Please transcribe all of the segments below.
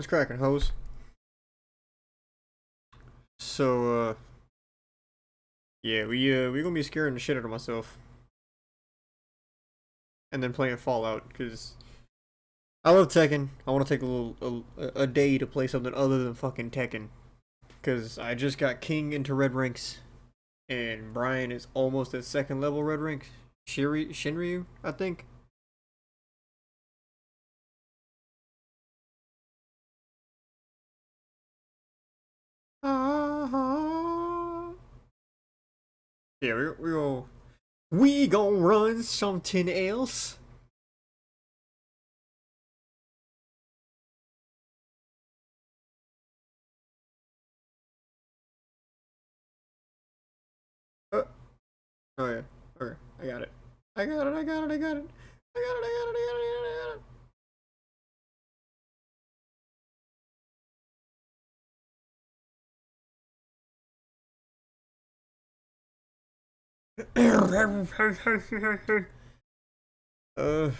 What's cracking, hoes? So, yeah, we gonna be scaring the shit out of myself, and then playing Fallout because I love Tekken. I want to take a day to play something other than fucking Tekken because I just got King into red ranks, and Brian is almost at second level red ranks. Shinryu, I think. Uh-huh. Yeah, we gonna run something else. Uh, oh yeah. Okay, I got it. I got it. I got it. I got it. I got it. I got it. I got it. I got it. uh,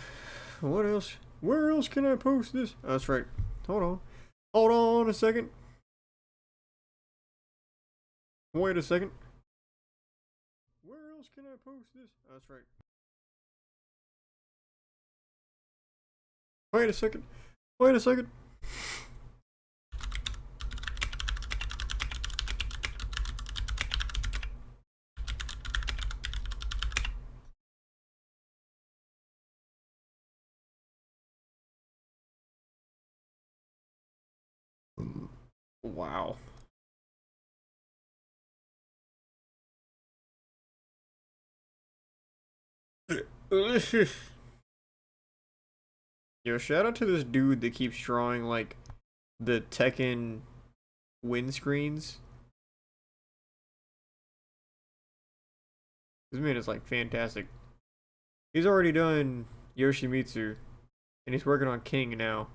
what else? Where else can I post this? Oh, that's right. Hold on. Hold on a second. Wait a second. Where else can I post this? Oh, that's right. Wait a second. Wait a second. Wow. Yo, shout out to this dude that keeps drawing like the Tekken windscreens. This man is like fantastic. He's already done Yoshimitsu, and he's working on King now.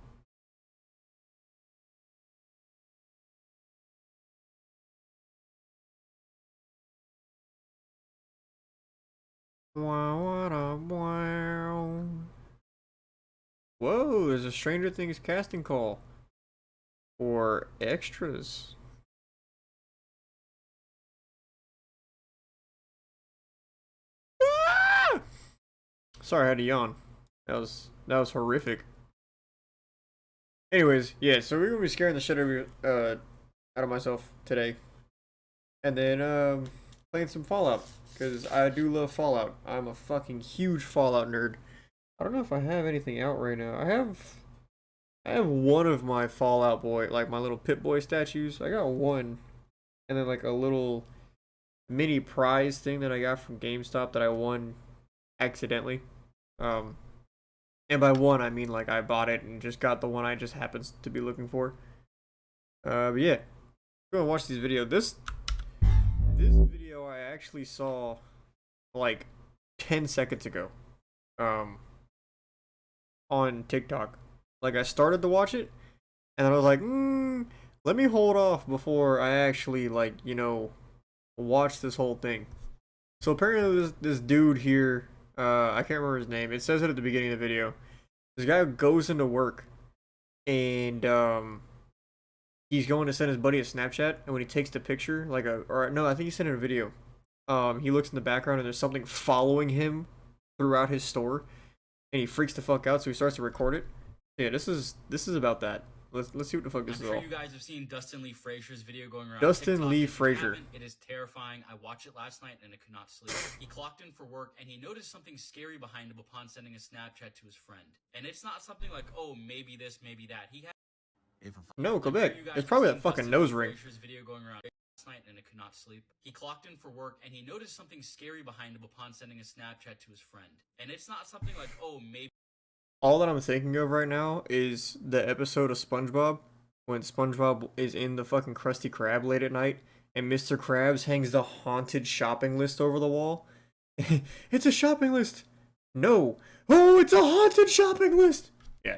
Wow, what a wow. Whoa, there's a Stranger Things casting call for extras. Ah! Sorry, I had to yawn. That was horrific. Anyways, yeah, so we're gonna be scaring the shit out of myself today, and then playing some Fallout because I do love Fallout. I'm a fucking huge Fallout nerd. I don't know if I have anything out right now. I have one of my Fallout Boy, like my little Pip Boy statues. I got one, and then like a little mini prize thing that I got from GameStop that I won accidentally. Um, and by one I mean like I bought it and just got the one I just happens to be looking for. But yeah, go and watch this video. This video I actually saw like 10 seconds ago. Um, on TikTok. Like I started to watch it, and then I was like, let me hold off before I actually like watch this whole thing. So apparently this dude here, I can't remember his name. It says it at the beginning of the video. This guy goes into work, and he's going to send his buddy a Snapchat, and when he takes the picture, or no, I think he sent it a video. He looks in the background, and there's something following him throughout his store, and he freaks the fuck out, so he starts to record it. Yeah, this is about that. Let's see what the fuck this is all. I'm sure you guys have seen Dustin Lee Frazier's video going around. Dustin TikTok. Lee If you Frazier. haven't, it is terrifying. I watched it last night and I could not sleep. He clocked in for work and he noticed something scary behind him upon sending a Snapchat to his friend. And it's not something like, oh, maybe this, maybe that. He had No, go back. It's probably that fucking nose ring. Video going around last night and I could not sleep. He clocked in for work and he noticed something scary behind him upon sending a Snapchat to his friend. And it's not something like, oh, maybe. All that I'm thinking of right now is the episode of SpongeBob when SpongeBob is in the fucking Krusty Krab late at night and Mr. Krabs hangs the haunted shopping list over the wall. It's a shopping list. No. Oh, it's a haunted shopping list. Yeah.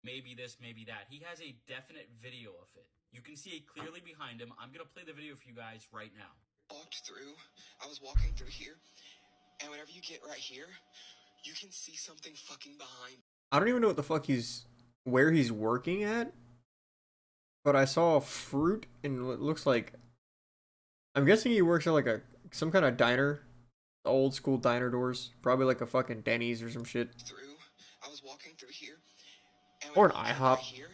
Maybe this, maybe that. He has a definite video of it. You can see it clearly behind him. I'm going to play the video for you guys right now. Walked through. I was walking through here. And whenever you get right here, you can see something fucking behind. I don't even know what the fuck where he's working at, but I saw fruit and it looks like I'm guessing he works at like a some kind of diner, old school diner doors, probably like a fucking Denny's or some shit, through. I was walking through here, and or an whenever you get right IHOP. here,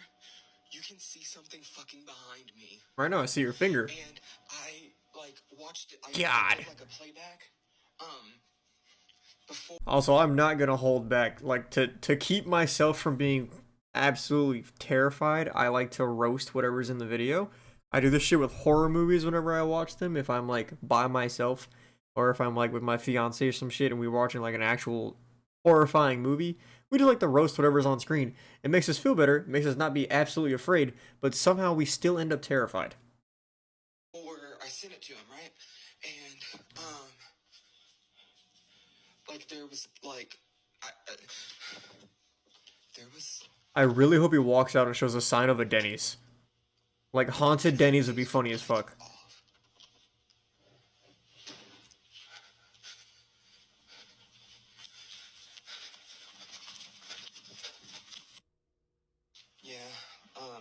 you can see something fucking behind me. Right now, I see your finger. And I like watched it. I God. did like a playback. Before. Also, I'm not gonna hold back. Like to keep myself from being absolutely terrified, I like to roast whatever's in the video. I do this shit with horror movies whenever I watch them. If I'm like by myself, or if I'm like with my fiance or some shit, and we're watching like an actual horrifying movie, we do like to roast whatever's on screen. It makes us feel better. It makes us not be absolutely afraid, but somehow we still end up terrified. Or I sent it to him, right? And like there was like, there was. I really hope he walks out and shows a sign of a Denny's. Like haunted Denny's would be funny as fuck. Yeah, I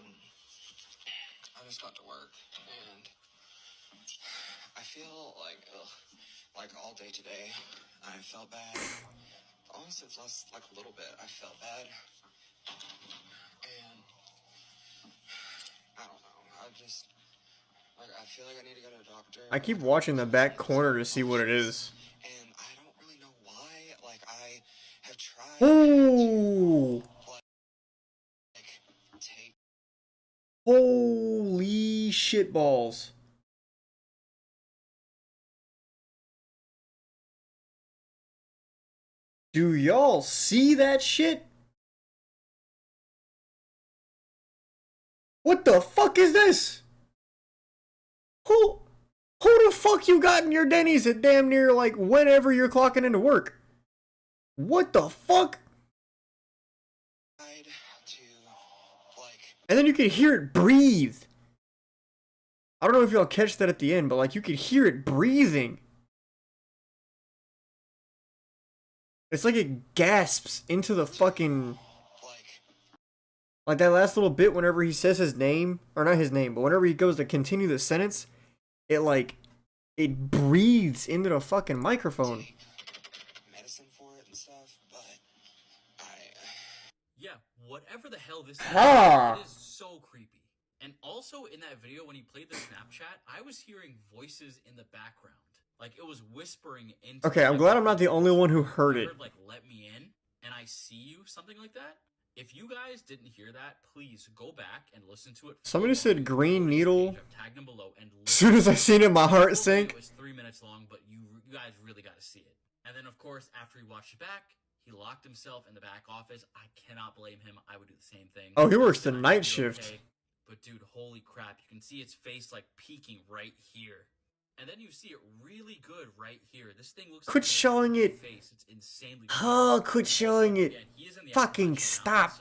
just got to work, and I feel like, like all day today, I felt bad. Honestly, it's last, like a little bit, I felt bad, and I don't know, I just, like, I feel like I need to go to a doctor. I keep watching the back corner to see what it is. And I don't really know why, like, I have tried Ooh! to, like, take. Holy shitballs. Do y'all see that shit? What the fuck is this? Who the fuck you got in your Denny's at damn near like whenever you're clocking into work? What the fuck? To, like, And then you can hear it breathe. I don't know if y'all catch that at the end, but like you could hear it breathing. It's like it gasps into the fucking... Like that last little bit whenever he says his name, or not his name, but whenever he goes to continue the sentence, it like, it breathes into the fucking microphone. medicine for it and stuff, but Yeah, whatever the hell this is, Ah. it is so creepy. And also in that video when he played the Snapchat, I was hearing voices in the background. Like it was whispering into. Okay, I'm glad I'm not the only one who heard it. Like, let me in, and I see you, something like that. If you guys didn't hear that, please go back and listen to it. Somebody said green needle. Tagged them below and as soon as I seen it, my heart sank. It was 3 minutes long, but you guys really got to see it. And then, of course, after he watched it back, he locked himself in the back office. I cannot blame him. I would do the same thing. Oh, he works the night shift. But dude, holy crap. You can see its face like peeking right here. And then you see it really good right here. This thing looks Quit showing it. Face. It's insanely Oh, quit showing it. Fucking stop.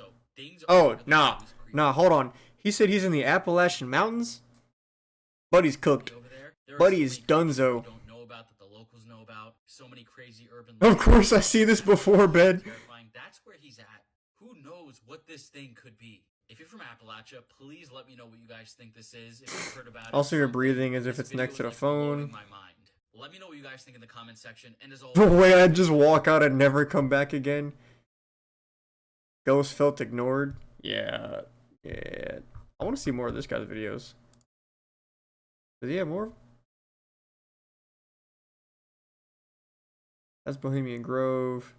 Oh, nah. Nah, hold on. He said he's in the Appalachian Mountains? Buddy's cooked. Buddy is donezo. Don't know about that the locals know about. So many crazy urban. Of course, I see this before bed. That's where he's at. Who knows what this thing could be? If you're from Appalachia, please let me know what you guys think this is. If you've heard about it. Also, you're breathing as if it's next to the phone. My mind. Let me know what you guys think in the comment section. And as always, The way I just walk out and never come back again. Ghost felt ignored. Yeah. Yeah. I want to see more of this guy's videos. Does he have more? That's Bohemian Grove.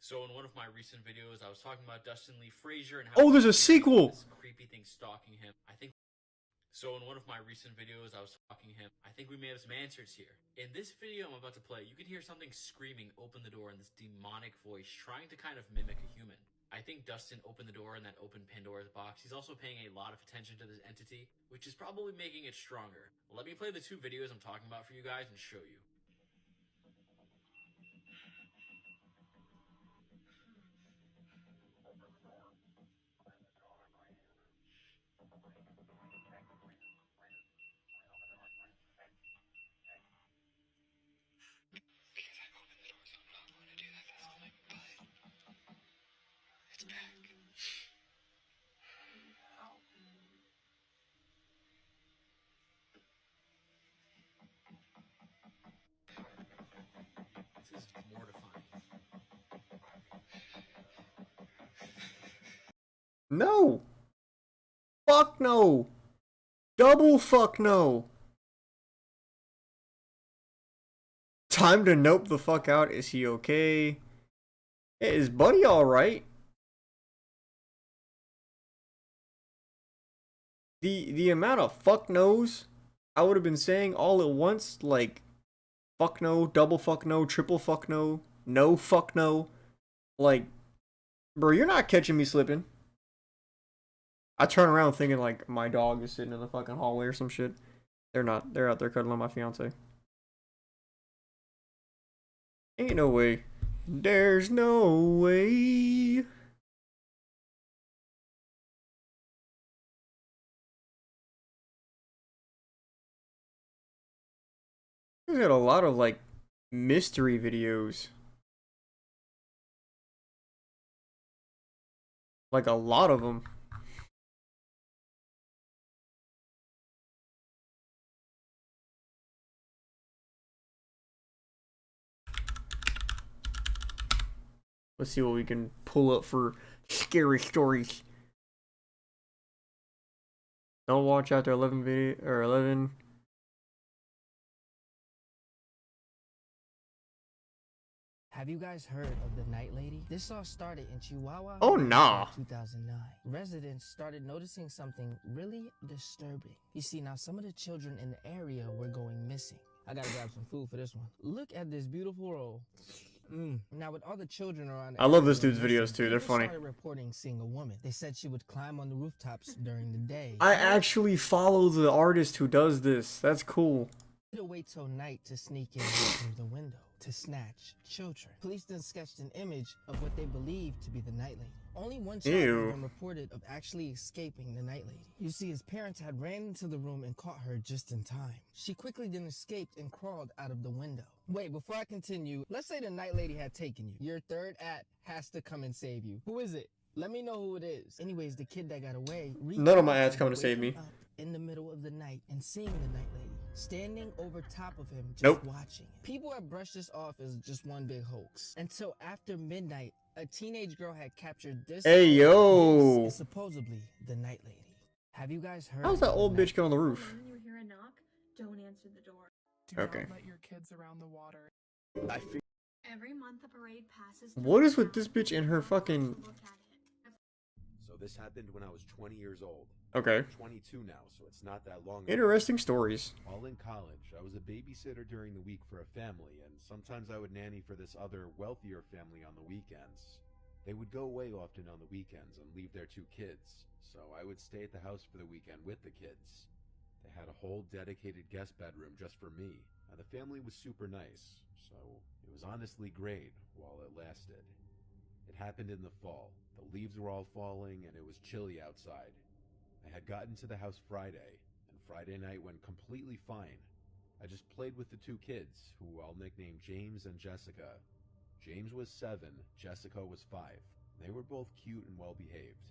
So in one of my recent videos, I was talking about Dustin Lee Frazier and how there's a sequel. This creepy thing stalking him. I think. So in one of my recent videos, I was talking to him. I think we may have some answers here. In this video I'm about to play, you can hear something screaming, "Open the door," in this demonic voice, trying to kind of mimic a human. I think Dustin opened the door and then opened Pandora's box. He's also paying a lot of attention to this entity, which is probably making it stronger. Let me play the two videos I'm talking about for you guys and show you. because I opened the door, so I'm not going to do that this time, but it's back. No. Fuck no. Double fuck no. Time to nope the fuck out. Is he okay? Hey, is Buddy alright? The amount of fuck no's I would have been saying all at once, like fuck no, double fuck no, triple fuck no, no fuck no. Like, bro, you're not catching me slipping. I turn around thinking like my dog is sitting in the fucking hallway or some shit. They're not. They're out there cuddling my fiance. Ain't no way. There's no way. There's got a lot of like mystery videos. Like a lot of them. Let's see what we can pull up for scary stories. Don't watch after 11 video or 11. Have you guys heard of the Night Lady? This all started in Chihuahua. Oh, nah. 2009. Residents started noticing something really disturbing. You see, now some of the children in the area were going missing. I gotta grab some food for this one. Look at this beautiful roll. Now with all the children around, I love this dude's missing, videos too. They're people funny. started reporting seeing a woman. They said she would climb on the rooftops during the day. I actually follow the artist who does this. That's cool. To wait till night to sneak in through the window to snatch children. Police then sketched an image of what they believed to be the Night Lady. Only one child has been reported of actually escaping the Night Lady. You see, his parents had ran into the room and caught her just in time. She quickly then escaped and crawled out of the window. Wait, before I continue, let's say the Night Lady had taken you. Your third act has to come and save you. Who is it? Let me know who it is. Anyways, the kid that got away. None of my ads coming to save me. In the middle of the night and seeing the Night Lady standing over top of him, just Nope. watching. People have brushed this off as just one big hoax. Until after midnight, a teenage girl had captured this. Hey, yo. This is supposedly the Night Lady. Have you guys heard? How's that of the old Night bitch get on the roof? When you hear a knock, don't answer the door. Do Okay. not let your kids around the water. Every month a parade passes. What is with this bitch and her fucking... Look at it. So this happened when I was 20 years old. Okay. I'm 22 now, so it's not that long ago. Interesting stories. While in college, I was a babysitter during the week for a family, and sometimes I would nanny for this other, wealthier family on the weekends. They would go away often on the weekends and leave their 2 kids, so I would stay at the house for the weekend with the kids. They had a whole dedicated guest bedroom just for me, and the family was super nice, so it was honestly great while it lasted. It happened in the fall. The leaves were all falling, and it was chilly outside. I had gotten to the house Friday, and Friday night went completely fine. I just played with the 2 kids, who I'll nickname James and Jessica. James was 7, Jessica was 5. They were both cute and well behaved.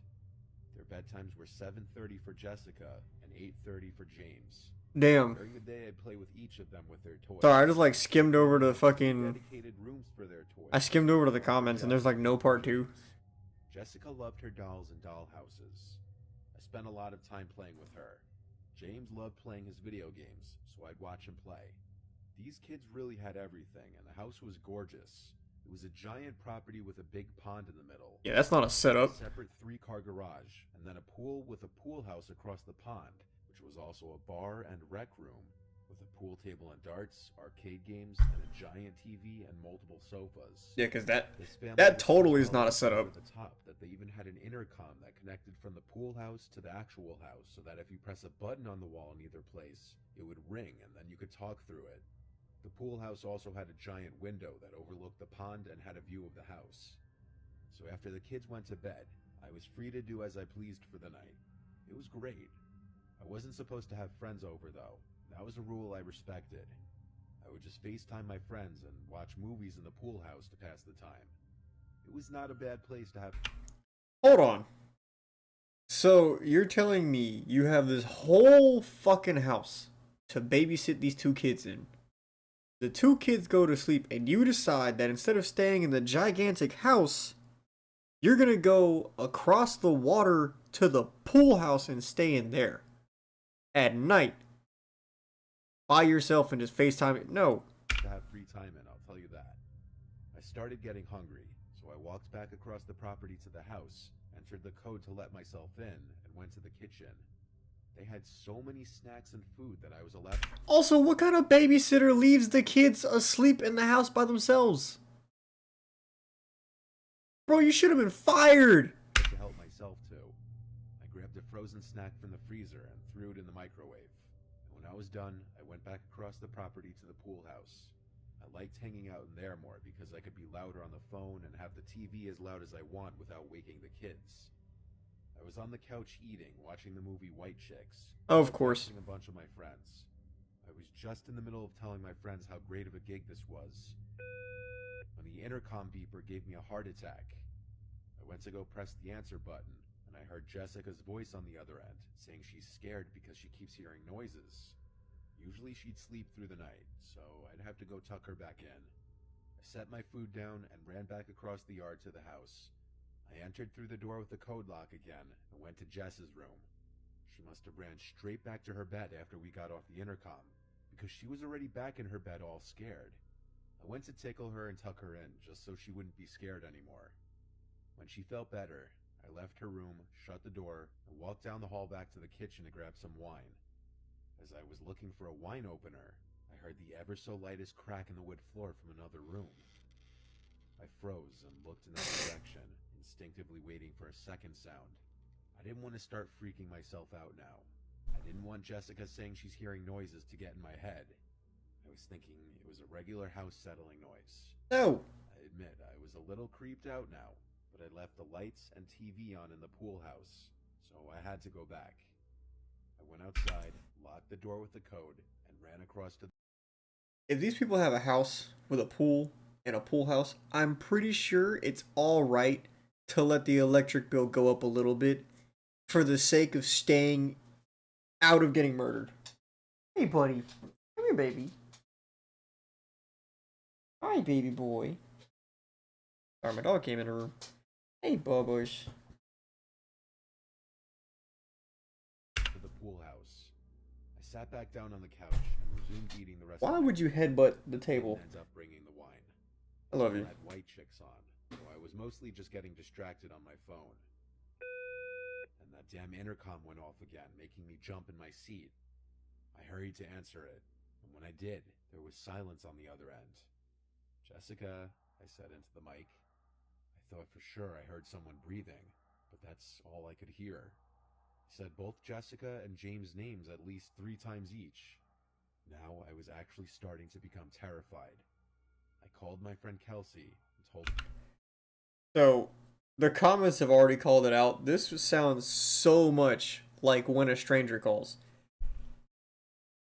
Their bedtimes were 7:30 for Jessica and 8:30 for James. Damn. During the day, I'd play with each of them with their toys. Sorry, I just like skimmed over to the fucking... Dedicated rooms for their toys. I skimmed over to the comments and there's like no part 2. Jessica loved her dolls and doll houses. I spent a lot of time playing with her. James loved playing his video games, so I'd watch him play. These kids really had everything, and the house was gorgeous. It was a giant property with a big pond in the middle. Yeah, that's not a setup. A separate 3-car garage, and then a pool with a pool house across the pond, which was also a bar and rec room, with a pool table and darts, arcade games, and a giant TV and multiple sofas. Yeah, because that That totally is not a setup. At the top, that they even had an intercom that connected from the pool house to the actual house, so that if you press a button on the wall in either place, it would ring, and then you could talk through it. The pool house also had a giant window that overlooked the pond and had a view of the house. So after the kids went to bed, I was free to do as I pleased for the night. It was great. I wasn't supposed to have friends over though. That was a rule I respected. I would just FaceTime my friends and watch movies in the pool house to pass the time. It was not a bad place to have... Hold on. So, you're telling me you have this whole fucking house to babysit these 2 kids in. The 2 kids go to sleep and you decide that instead of staying in the gigantic house, You're gonna go across the water to the pool house and stay in there at night by yourself and just FaceTime it. No. To have free time in, I'll tell you that. I started getting hungry, so I walked back across the property to the house, entered the code to let myself in, and went to the kitchen. They had so many snacks and food that I was allowed Also, what kind of babysitter leaves the kids asleep in the house by themselves? Bro, you should have been fired. to help myself too. I grabbed a frozen snack from the freezer and threw it in the microwave. And when I was done, I went back across the property to the pool house. I liked hanging out in there more because I could be louder on the phone and have the TV as loud as I want without waking the kids. I was on the couch eating, watching the movie White Chicks. Of course. A bunch of my friends. I was just in the middle of telling my friends how great of a gig this was when the intercom beeper gave me a heart attack. I went to go press the answer button, and I heard Jessica's voice on the other end, saying she's scared because she keeps hearing noises. Usually she'd sleep through the night, so I'd have to go tuck her back in. I set my food down and ran back across the yard to the house. I entered through the door with the code lock again and went to Jess's room. She must have ran straight back to her bed after we got off the intercom, because she was already back in her bed all scared. I went to tickle her and tuck her in, just so she wouldn't be scared anymore. When she felt better, I left her room, shut the door, and walked down the hall back to the kitchen to grab some wine. As I was looking for a wine opener, I heard the ever so lightest crack in the wood floor from another room. I froze and looked in that direction, instinctively waiting for a second sound. I didn't want to start freaking myself out now. I didn't want Jessica saying she's hearing noises to get in my head. I was thinking it was a regular house settling noise. No. I admit I was a little creeped out now, but I left the lights and TV on in the pool house, so I had to go back. I went outside, locked the door with the code, and ran across to If these people have a house with a pool and a pool house, I'm pretty sure it's all right to let the electric bill go up a little bit for the sake of staying out of getting murdered. Hey, buddy. Come here, baby. Hi, baby boy. Sorry, my dog came in the room. Hey, Bubbush. the pool house. I sat back down on the couch and resumed eating the rest Why of would you headbutt the table? and ends up bringing the wine. I love you. I had White Chicks on, so I was mostly just getting distracted on my phone. And that damn intercom went off again, making me jump in my seat. I hurried to answer it, and when I did, there was silence on the other end. Jessica, I said into the mic. I thought for sure I heard someone breathing, but that's all I could hear. I said both Jessica and James' names at least 3 times each. Now I was actually starting to become terrified. I called my friend Kelsey and told her. So, the comments have already called it out. This sounds so much like When a Stranger Calls.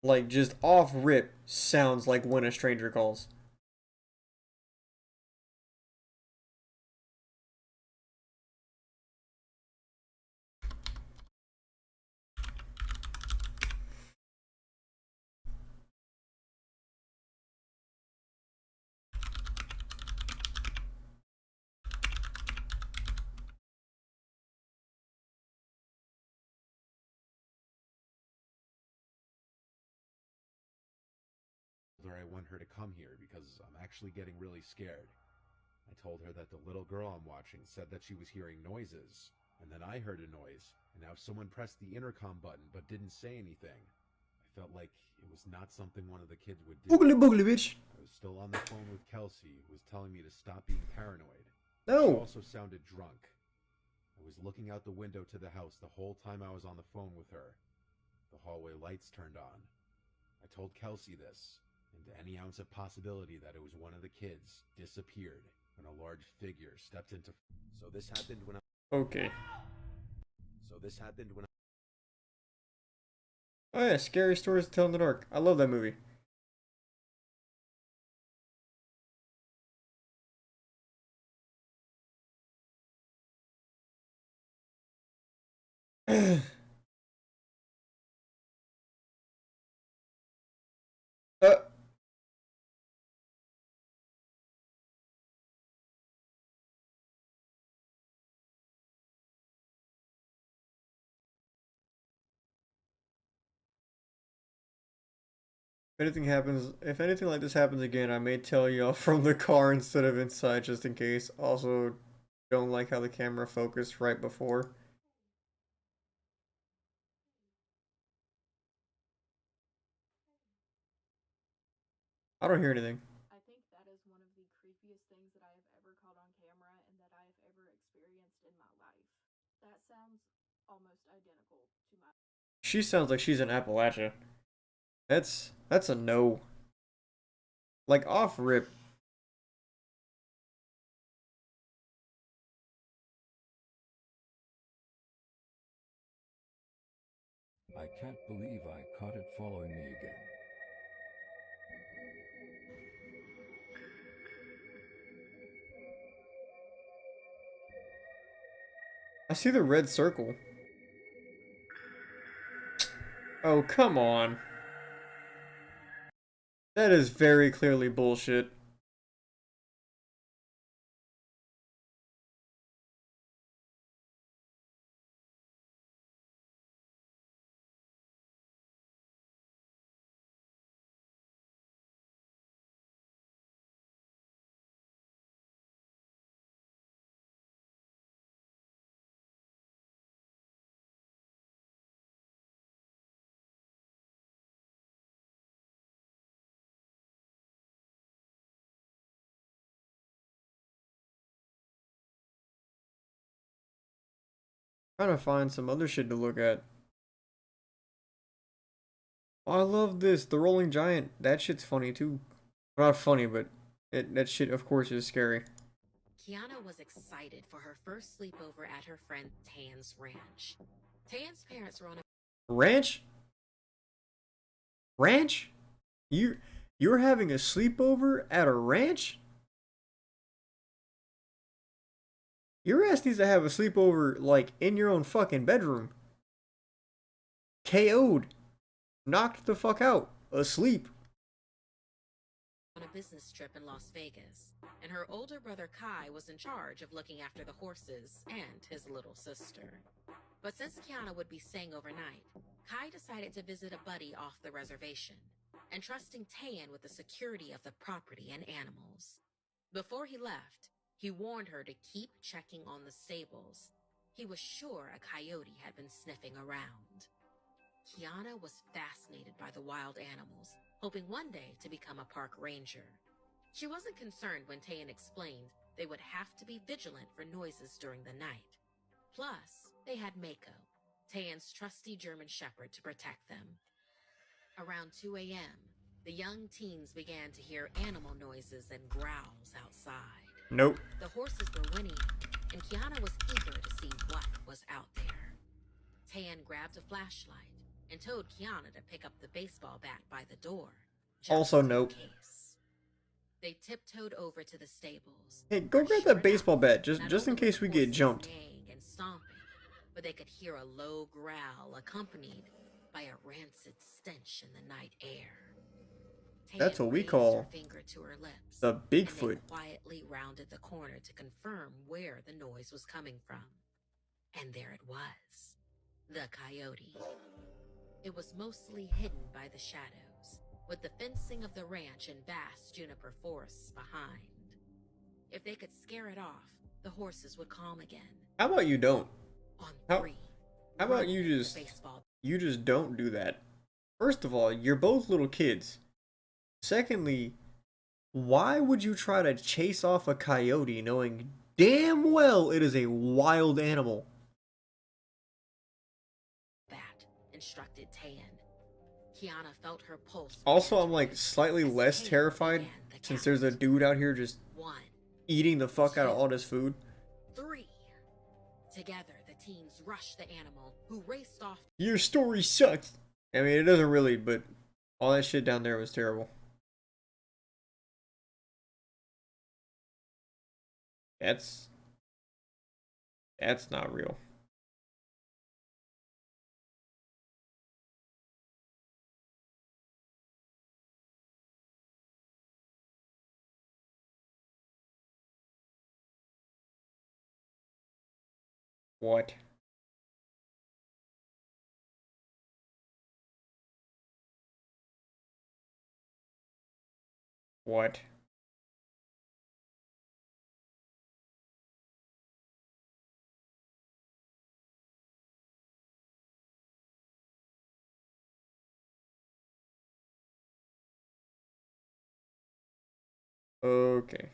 Like, just off rip sounds like When a Stranger Calls. I want her to come here because I'm actually getting really scared. I told her that the little girl I'm watching said that she was hearing noises, and then I heard a noise, and now someone pressed the intercom button but didn't say anything. I felt like it was not something one of the kids would do. Boogly boogly, bitch. I was still on the phone with Kelsey, who was telling me to stop being paranoid. She No. also sounded drunk. I was looking out the window to the house the whole time I was on the phone with her. The hallway lights turned on. I told Kelsey this, and any ounce of possibility that it was one of the kids disappeared when a large figure stepped into. So this happened when Okay. I. Oh yeah, Scary Stories to Tell in the Dark. I love that movie. If anything like this happens again, I may tell y'all from the car instead of inside just in case. Also, don't like how the camera focused right before. I don't hear anything. I think that is one of the creepiest things that I have ever caught on camera and that I have ever experienced in my life. That sounds almost identical to my. She sounds like she's in Appalachia. That's a no. Like off rip. I can't believe I caught it following me again. I see the red circle. Oh, come on. That is very clearly bullshit. Trying to find some other shit to look at. Oh, I love this. The Rolling Giant. That shit's funny too. Not funny, but that shit, of course, is scary. Kiana was excited for her first sleepover at her friend Tan's ranch. Tan's parents were on a Ranch? Ranch? You're having a sleepover at a ranch? Your ass needs to have a sleepover, like, in your own fucking bedroom. KO'd. Knocked the fuck out. Asleep. on a business trip in Las Vegas, and her older brother Kai was in charge of looking after the horses and his little sister. But since Kiana would be staying overnight, Kai decided to visit a buddy off the reservation, entrusting Tan with the security of the property and animals. Before he left, he warned her to keep checking on the stables. He was sure a coyote had been sniffing around. Kiana was fascinated by the wild animals, hoping one day to become a park ranger. She wasn't concerned when Tan explained they would have to be vigilant for noises during the night. Plus, they had Mako, Tan's trusty German shepherd, to protect them. Around 2 a.m., the young teens began to hear animal noises and growls outside. Nope. The horses were whinnying, and Kiana was eager to see what was out there. Tan grabbed a flashlight and told Kiana to pick up the baseball bat by the door. Also nope. They tiptoed over to the stables. Hey, go grab that baseball bat, just in case we get jumped. And stomping, but they could hear a low growl accompanied by a rancid stench in the night air. That's what we call the Bigfoot. And quietly rounded the corner to confirm where the noise was coming from. And there it was, the coyote. It was mostly hidden by the shadows, with the fencing of the ranch and vast juniper forests behind. If they could scare it off, the horses would calm again. How about you don't? On three. How about you just don't do that? First of all, you're both little kids. Secondly, why would you try to chase off a coyote knowing damn well it is a wild animal? That instructed Tan. Kiana felt her pulse. Also, I'm like slightly less terrified since there's a dude out here just eating the fuck out of all this food. 3. Together, the teens rushed the animal, who raced off. Your story sucks. I mean, it doesn't really, but all that shit down there was terrible. That's not real. What? What? Okay.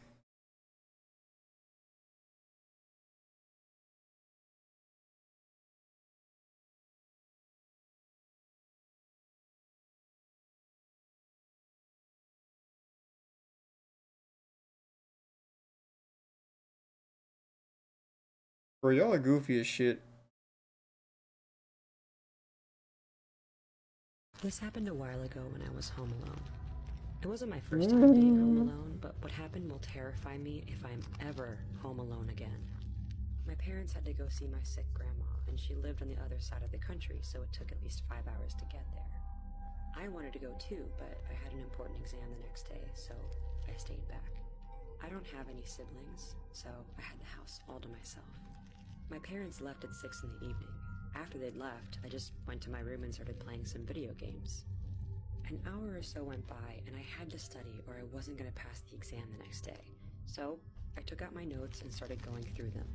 Bro, y'all are goofy as shit. This happened a while ago when I was home alone. It wasn't my first time being home alone, but what happened will terrify me if I'm ever home alone again. My parents had to go see my sick grandma, and she lived on the other side of the country, so it took at least 5 hours to get there. I wanted to go too, but I had an important exam the next day, so I stayed back. I don't have any siblings, so I had the house all to myself. My parents left at 6 in the evening. After they'd left, I just went to my room and started playing some video games. An hour or so went by, and I had to study or I wasn't going to pass the exam the next day. So I took out my notes and started going through them.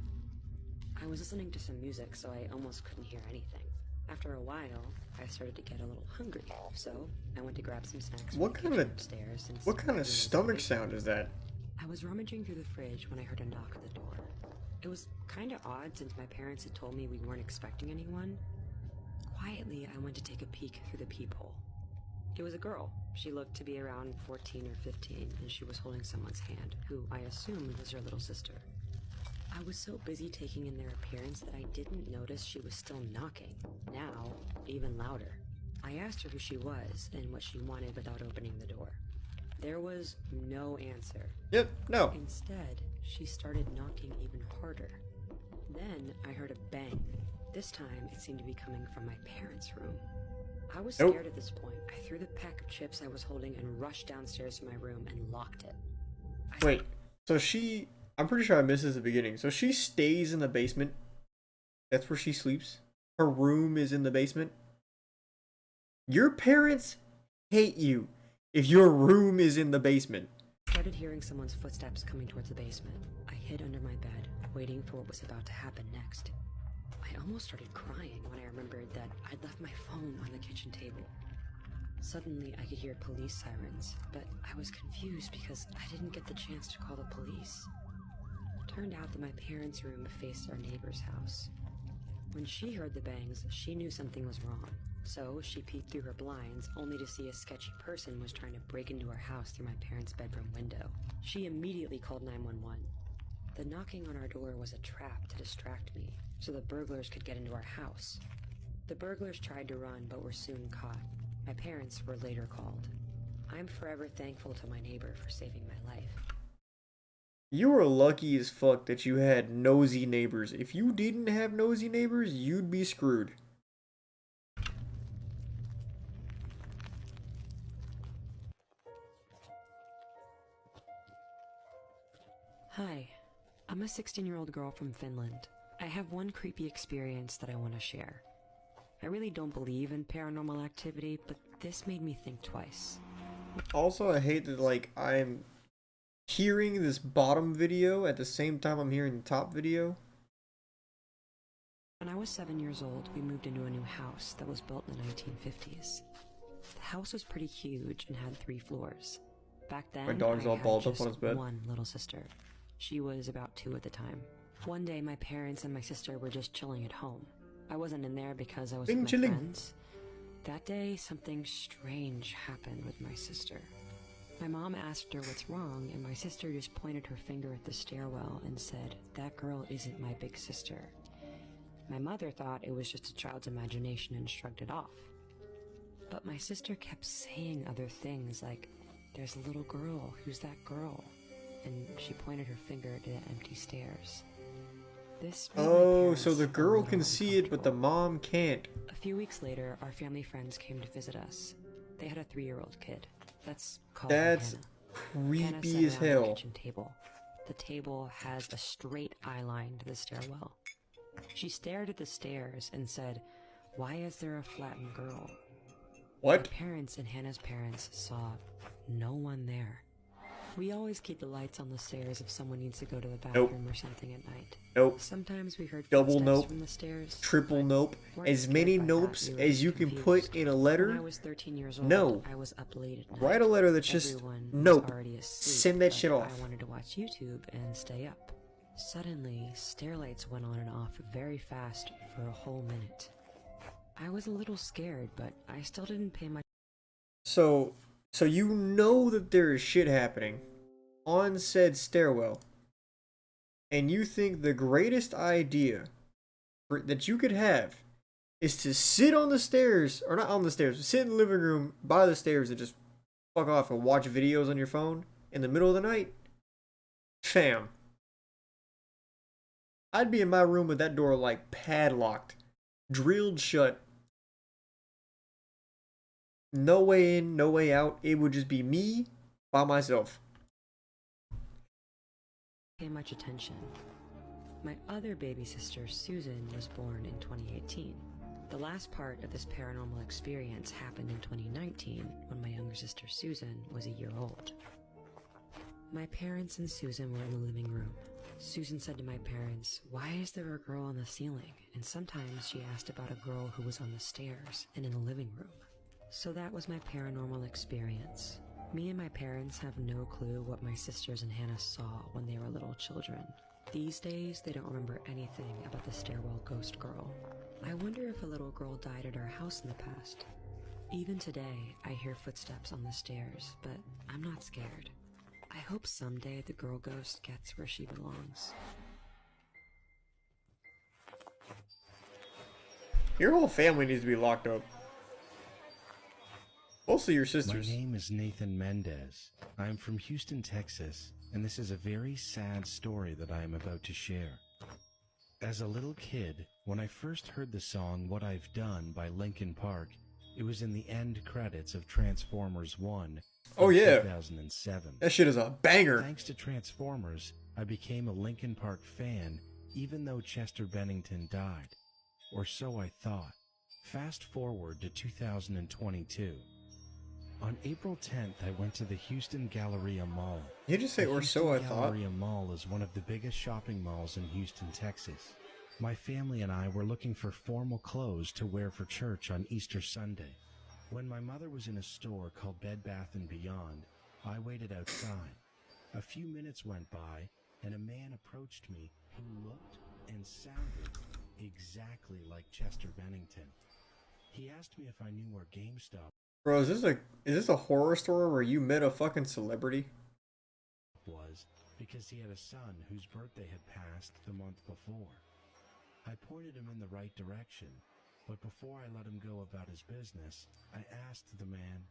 I was listening to some music, so I almost couldn't hear anything. After a while, I started to get a little hungry, so I went to grab some snacks from the kitchen upstairs. What kind of stomach sound is that? I was rummaging through the fridge when I heard a knock at the door. It was kind of odd since my parents had told me we weren't expecting anyone. Quietly, I went to take a peek through the peephole. It was a girl. She looked to be around 14 or 15, and she was holding someone's hand, who I assumed was her little sister. I was so busy taking in their appearance that I didn't notice she was still knocking, now even louder. I asked her who she was and what she wanted without opening the door. There was no answer. Yep, no. Instead, she started knocking even harder. Then I heard a bang. This time, it seemed to be coming from my parents' room. I was scared at this point. I threw the pack of chips I was holding and rushed downstairs to my room and locked it. Wait, so I'm pretty sure I missed this at the beginning. So she stays in the basement? That's where she sleeps? Her room is in the basement? Your parents hate you if your room is in the basement. I started hearing someone's footsteps coming towards the basement. I hid under my bed, waiting for what was about to happen next. I almost started crying when I remembered that I'd left my phone on the kitchen table. Suddenly, I could hear police sirens, but I was confused because I didn't get the chance to call the police. It turned out that my parents' room faced our neighbor's house. When she heard the bangs, she knew something was wrong. So she peeked through her blinds, only to see a sketchy person was trying to break into our house through my parents' bedroom window. She immediately called 911. The knocking on our door was a trap to distract me, so the burglars could get into our house. The burglars tried to run, but were soon caught. My parents were later called. I'm forever thankful to my neighbor for saving my life. You were lucky as fuck that you had nosy neighbors. If you didn't have nosy neighbors, you'd be screwed. Hi, I'm a 16-year-old girl from Finland. I have one creepy experience that I want to share. I really don't believe in paranormal activity, but this made me think twice. Also, I hate that, like, I'm hearing this bottom video at the same time I'm hearing the top video. When I was 7 years old, we moved into a new house that was built in the 1950s. The house was pretty huge and had 3 floors. Back then, My dog's all balled up on his bed. One little sister. She was about 2 at the time. One day, my parents and my sister were just chilling at home. I wasn't in there because I was with my friends. That day, something strange happened with my sister. My mom asked her what's wrong, and my sister just pointed her finger at the stairwell and said, "That girl isn't my big sister." My mother thought it was just a child's imagination and shrugged it off. But my sister kept saying other things like, "There's a little girl, who's that girl?" And she pointed her finger to the empty stairs. This So the girl can see it, but the mom can't. A few weeks later, our family friends came to visit us. They had a 3-year-old kid. Let's call her Hannah. Creepy as hell. The kitchen table. The table has a straight eye line to the stairwell. She stared at the stairs and said, "Why is there a flattened girl?" What? My parents and Hannah's parents saw no one there. We always keep the lights on the stairs if someone needs to go to the Nope. bathroom or something at night. Nope. Sometimes we heard Double footsteps nope. from the stairs. Triple nope. Weren't As scared many by that, nopes we were as you can confused. put in a When I letter. was 13 years old, No. I was up late at night. Write a letter that's just Everyone was nope. already asleep, Send that but shit off. I wanted to watch YouTube and stay up. Suddenly, stair lights went on and off very fast for a whole minute. I was a little scared, but I still didn't pay much. So you know that there is shit happening on said stairwell, and you think the greatest idea that you could have is to sit on the stairs, or not on the stairs, but sit in the living room by the stairs and just fuck off and watch videos on your phone in the middle of the night? Fam. I'd be in my room with that door like padlocked, drilled shut. No way in, no way out. It would just be me by myself. Pay much attention. My other baby sister, Susan, was born in 2018. The last part of this paranormal experience happened in 2019 when my younger sister, Susan, was a year old. My parents and Susan were in the living room. Susan said to my parents, "Why is there a girl on the ceiling?" And sometimes she asked about a girl who was on the stairs and in the living room. So that was my paranormal experience. Me and my parents have no clue what my sisters and Hannah saw when they were little children. These days, they don't remember anything about the stairwell ghost girl. I wonder if a little girl died at our house in the past. Even today, I hear footsteps on the stairs, but I'm not scared. I hope someday the girl ghost gets where she belongs. Your whole family needs to be locked up. Mostly your sisters. My name is Nathan Mendez. I am from Houston, Texas, and this is a very sad story that I am about to share. As a little kid, when I first heard the song What I've Done by Linkin Park, it was in the end credits of Transformers 1 Oh yeah, 2007. that shit is a banger. Thanks to Transformers, I became a Linkin Park fan even though Chester Bennington died. Or so I thought. Fast forward to 2022. On April 10th, I went to the Houston Galleria Mall. You just say The or so I Houston thought. Galleria Mall is one of the biggest shopping malls in Houston, Texas. My family and I were looking for formal clothes to wear for church on Easter Sunday. When my mother was in a store called Bed Bath & Beyond, I waited outside. A few minutes went by, and a man approached me who looked and sounded exactly like Chester Bennington. He asked me if I knew where GameStop Bro, is this a horror story where you met a fucking celebrity? was, because he had a son whose birthday had passed the month before. I pointed him in the right direction, but before I let him go about his business, I asked the man,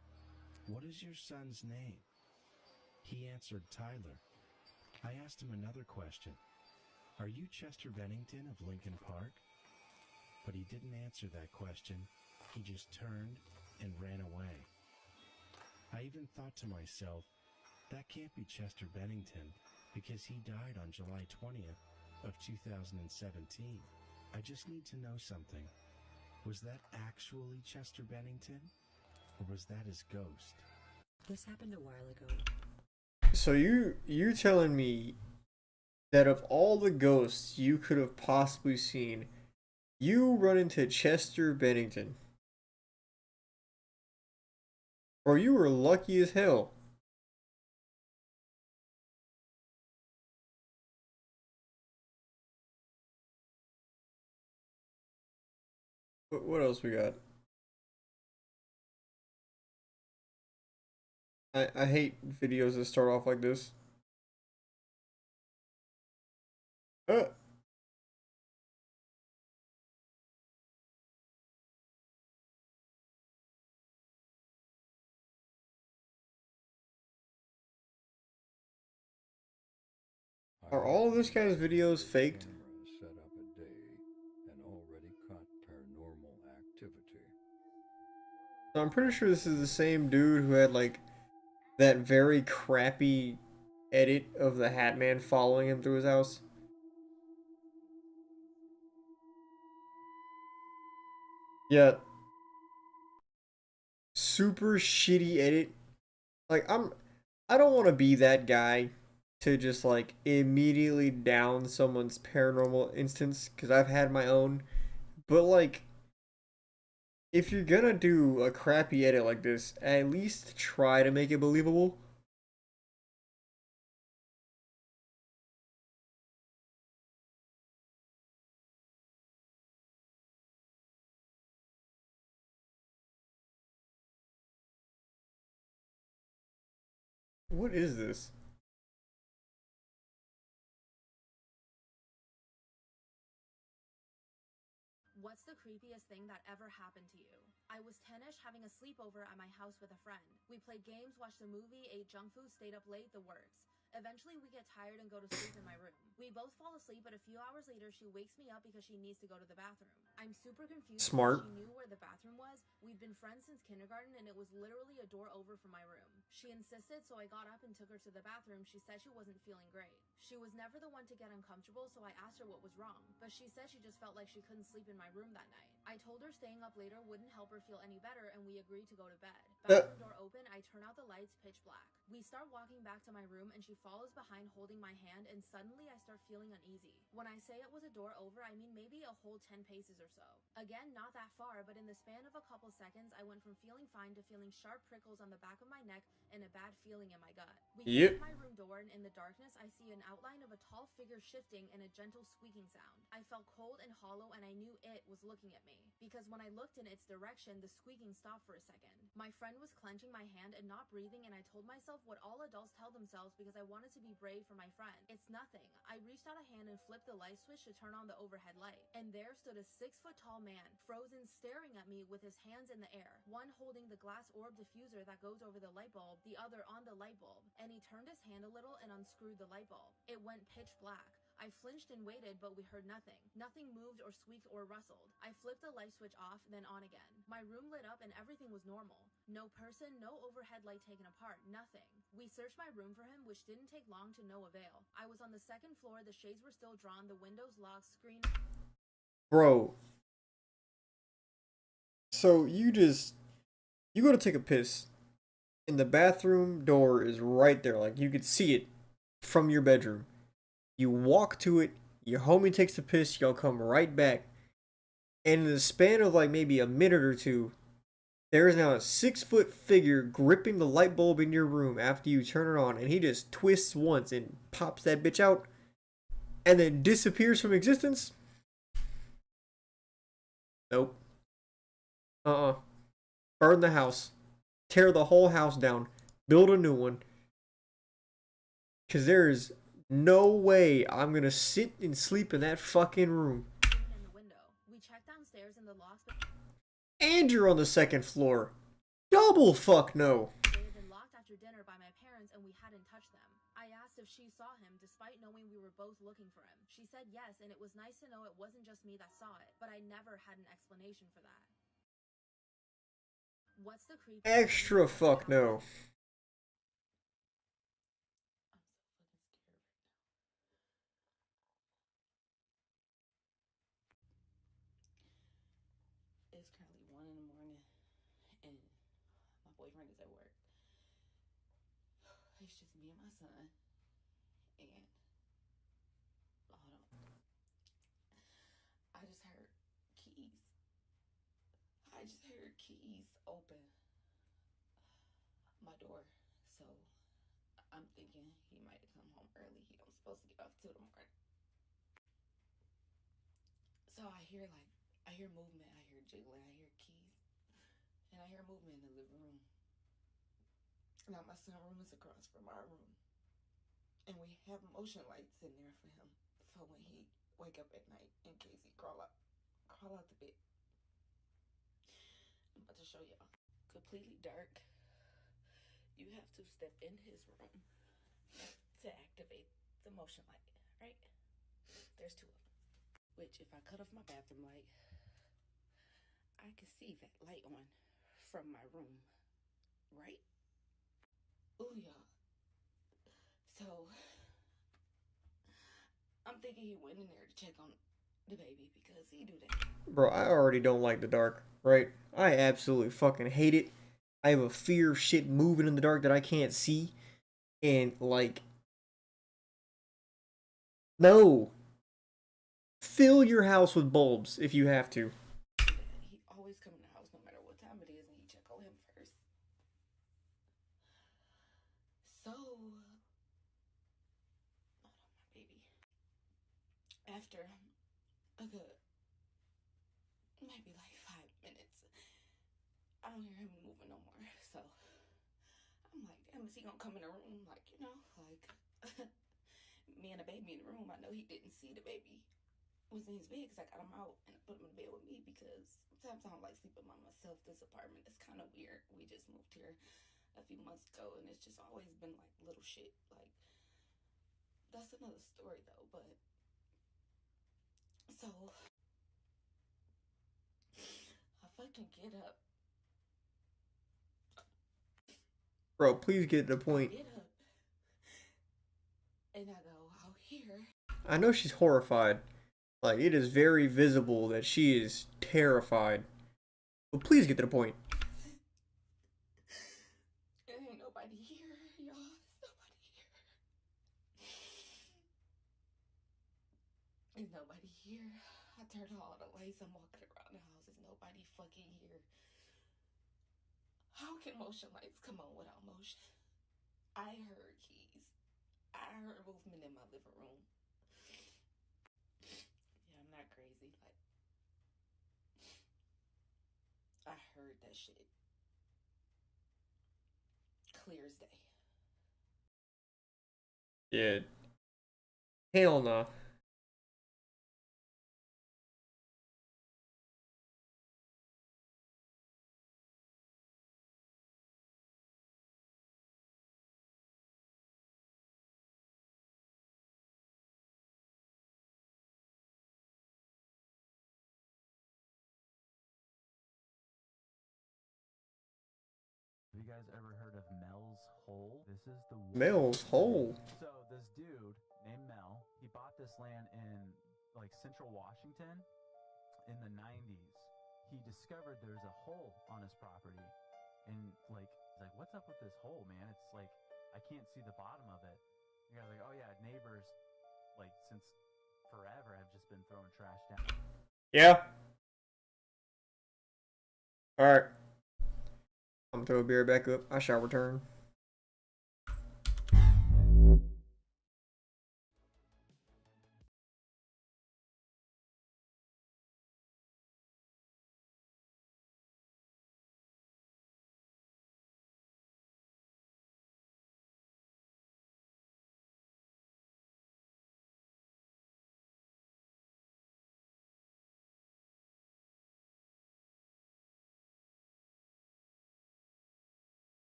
"What is your son's name?" He answered Tyler. I asked him another question. "Are you Chester Bennington of Linkin Park?" But he didn't answer that question. He just turned and ran away. I even thought to myself, that can't be Chester Bennington, because he died on July 20th of 2017. I just need to know something. Was that actually Chester Bennington? Or was that his ghost? This happened a while ago. So you telling me that of all the ghosts you could have possibly seen, you run into Chester Bennington? Bro, you were lucky as hell. What else we got? I hate videos that start off like this. Are all of this guy's videos faked? Set up a day and already caught paranormal activity. So I'm pretty sure this is the same dude who had like that very crappy edit of the Hat Man following him through his house. Yeah. Super shitty edit. Like I don't want to be that guy to just like immediately down someone's paranormal instance because I've had my own. But like, if you're gonna do a crappy edit like this, at least try to make it believable. What is this? What's the creepiest thing that ever happened to you? I was 10ish having a sleepover at my house with a friend. We played games, watched a movie, ate junk food, stayed up late, the works. Eventually, we get tired and go to sleep in my room. We both fall asleep, but a few hours later, she wakes me up because she needs to go to the bathroom. I'm super confused Smart. because she knew where the bathroom was. We've been friends since kindergarten, and it was literally a door over from my room. She insisted, so I got up and took her to the bathroom. She said she wasn't feeling great. She was never the one to get uncomfortable, so I asked her what was wrong, but she said she just felt like she couldn't sleep in my room that night. I told her staying up later wouldn't help her feel any better, and we agreed to go to bed. Bathroom door open, I turn out the lights, pitch black. We start walking back to my room, and she follows behind holding my hand, and suddenly I start feeling uneasy. When I say it was a door over, I mean maybe a whole 10 paces or so. Again, not that far, but in the span of a couple seconds, I went from feeling fine to feeling sharp prickles on the back of my neck and a bad feeling in my gut. We get to my room door, and in the darkness, I see an outline of a tall figure shifting and a gentle squeaking sound. I felt cold and hollow, and I knew it was looking at me. Because when I looked in its direction, the squeaking stopped for a second. My friend was clenching my hand and not breathing, and I told myself what all adults tell themselves because I wanted to be brave for my friend. It's nothing. I reached out a hand and flipped the light switch to turn on the overhead light. And there stood a 6-foot-tall man, frozen, staring at me with his hands in the air, one holding the glass orb diffuser that goes over the light bulb, the other on the light bulb. And he turned his hand a little and unscrewed the light bulb. It went pitch black. I flinched and waited, but we heard nothing. Nothing moved or squeaked or rustled. I flipped the light switch off, then on again. My room lit up and everything was normal. No person, no overhead light taken apart, nothing. We searched my room for him, which didn't take long to no avail. I was on the second floor, the shades were still drawn, the windows locked, screen... Bro. So you go to take a piss, and the bathroom door is right there. Like, you could see it from your bedroom. You walk to it, your homie takes a piss, y'all come right back. And in the span of like maybe a minute or two, there is now a 6-foot figure gripping the light bulb in your room after you turn it on, and he just twists once and pops that bitch out, and then disappears from existence? Nope. Burn the house. Tear the whole house down. Build a new one. Because there is no way I'm gonna sit and sleep in that fucking room. In the window. We checked downstairs in the locks, but... And you're on the second floor. Double fuck no. They had been locked after dinner by my parents and we hadn't touched them. I asked if she saw him despite knowing we were both looking for him. She said yes, and it was nice to know it wasn't just me that saw it, but I never had an explanation for that. What's the creepy... Extra fuck no. It's currently 1 in the morning, and my boyfriend is at work. It's just me and my son, and hold on. I just heard keys. Open my door, so I'm thinking he might have come home early. He was supposed to get off till the morning. So I hear movement, I hear jiggling, I hear keys, and I hear movement in the living room. Now my son's room is across from our room, and we have motion lights in there for him, for when he wake up at night in case he crawl out the bed. I'm about to show y'all. Completely dark. You have to step in his room to activate the motion light, right? There's 2 of them. Which, if I cut off my bathroom light, I can see that light on from my room, right? Ooh, y'all. So, I'm thinking he went in there to check on the baby because he do that. Bro, I already don't like the dark, right? I absolutely fucking hate it. I have a fear of shit moving in the dark that I can't see. And like, no. Fill your house with bulbs if you have to. He always come in the house no matter what time it is, and he check on him first. So, hold on, my baby. After a good, maybe like 5 minutes, I don't hear him moving no more. So, I'm like, damn, is he gonna come in the room? Like, you know, like, me and the baby in the room. I know he didn't see the baby was in his bed because I got him out and I put him in the bed with me because sometimes I don't like sleeping by myself. This apartment is kind of weird. We just moved here a few months ago and it's just always been like little shit. Like, that's another story though, but so I fucking get up. Bro, please get to the point. Get up. And I go out here. I know she's horrified. Like, it is very visible that she is terrified. But please get to the point. There ain't nobody here, y'all. There's nobody here. There's nobody here. I turned all the lights. I'm walking around the house. There's nobody fucking here. How can motion lights come on without motion? I heard keys. I heard movement in my living room. Yeah, I'm not crazy. Like, I heard that shit. Clear as day. Yeah. Hell no. Have you guys ever heard of Mel's Hole? This is the Mel's Hole. So this dude named Mel, he bought this land in like central Washington in the 90s. He discovered there's a hole on his property, and like he's like, what's up with this hole, man? It's like I can't see the bottom of it. The guy's like, oh yeah, neighbors like since forever have just been throwing trash down. Yeah. Alright. I'm gonna throw a beer back up. I shall return.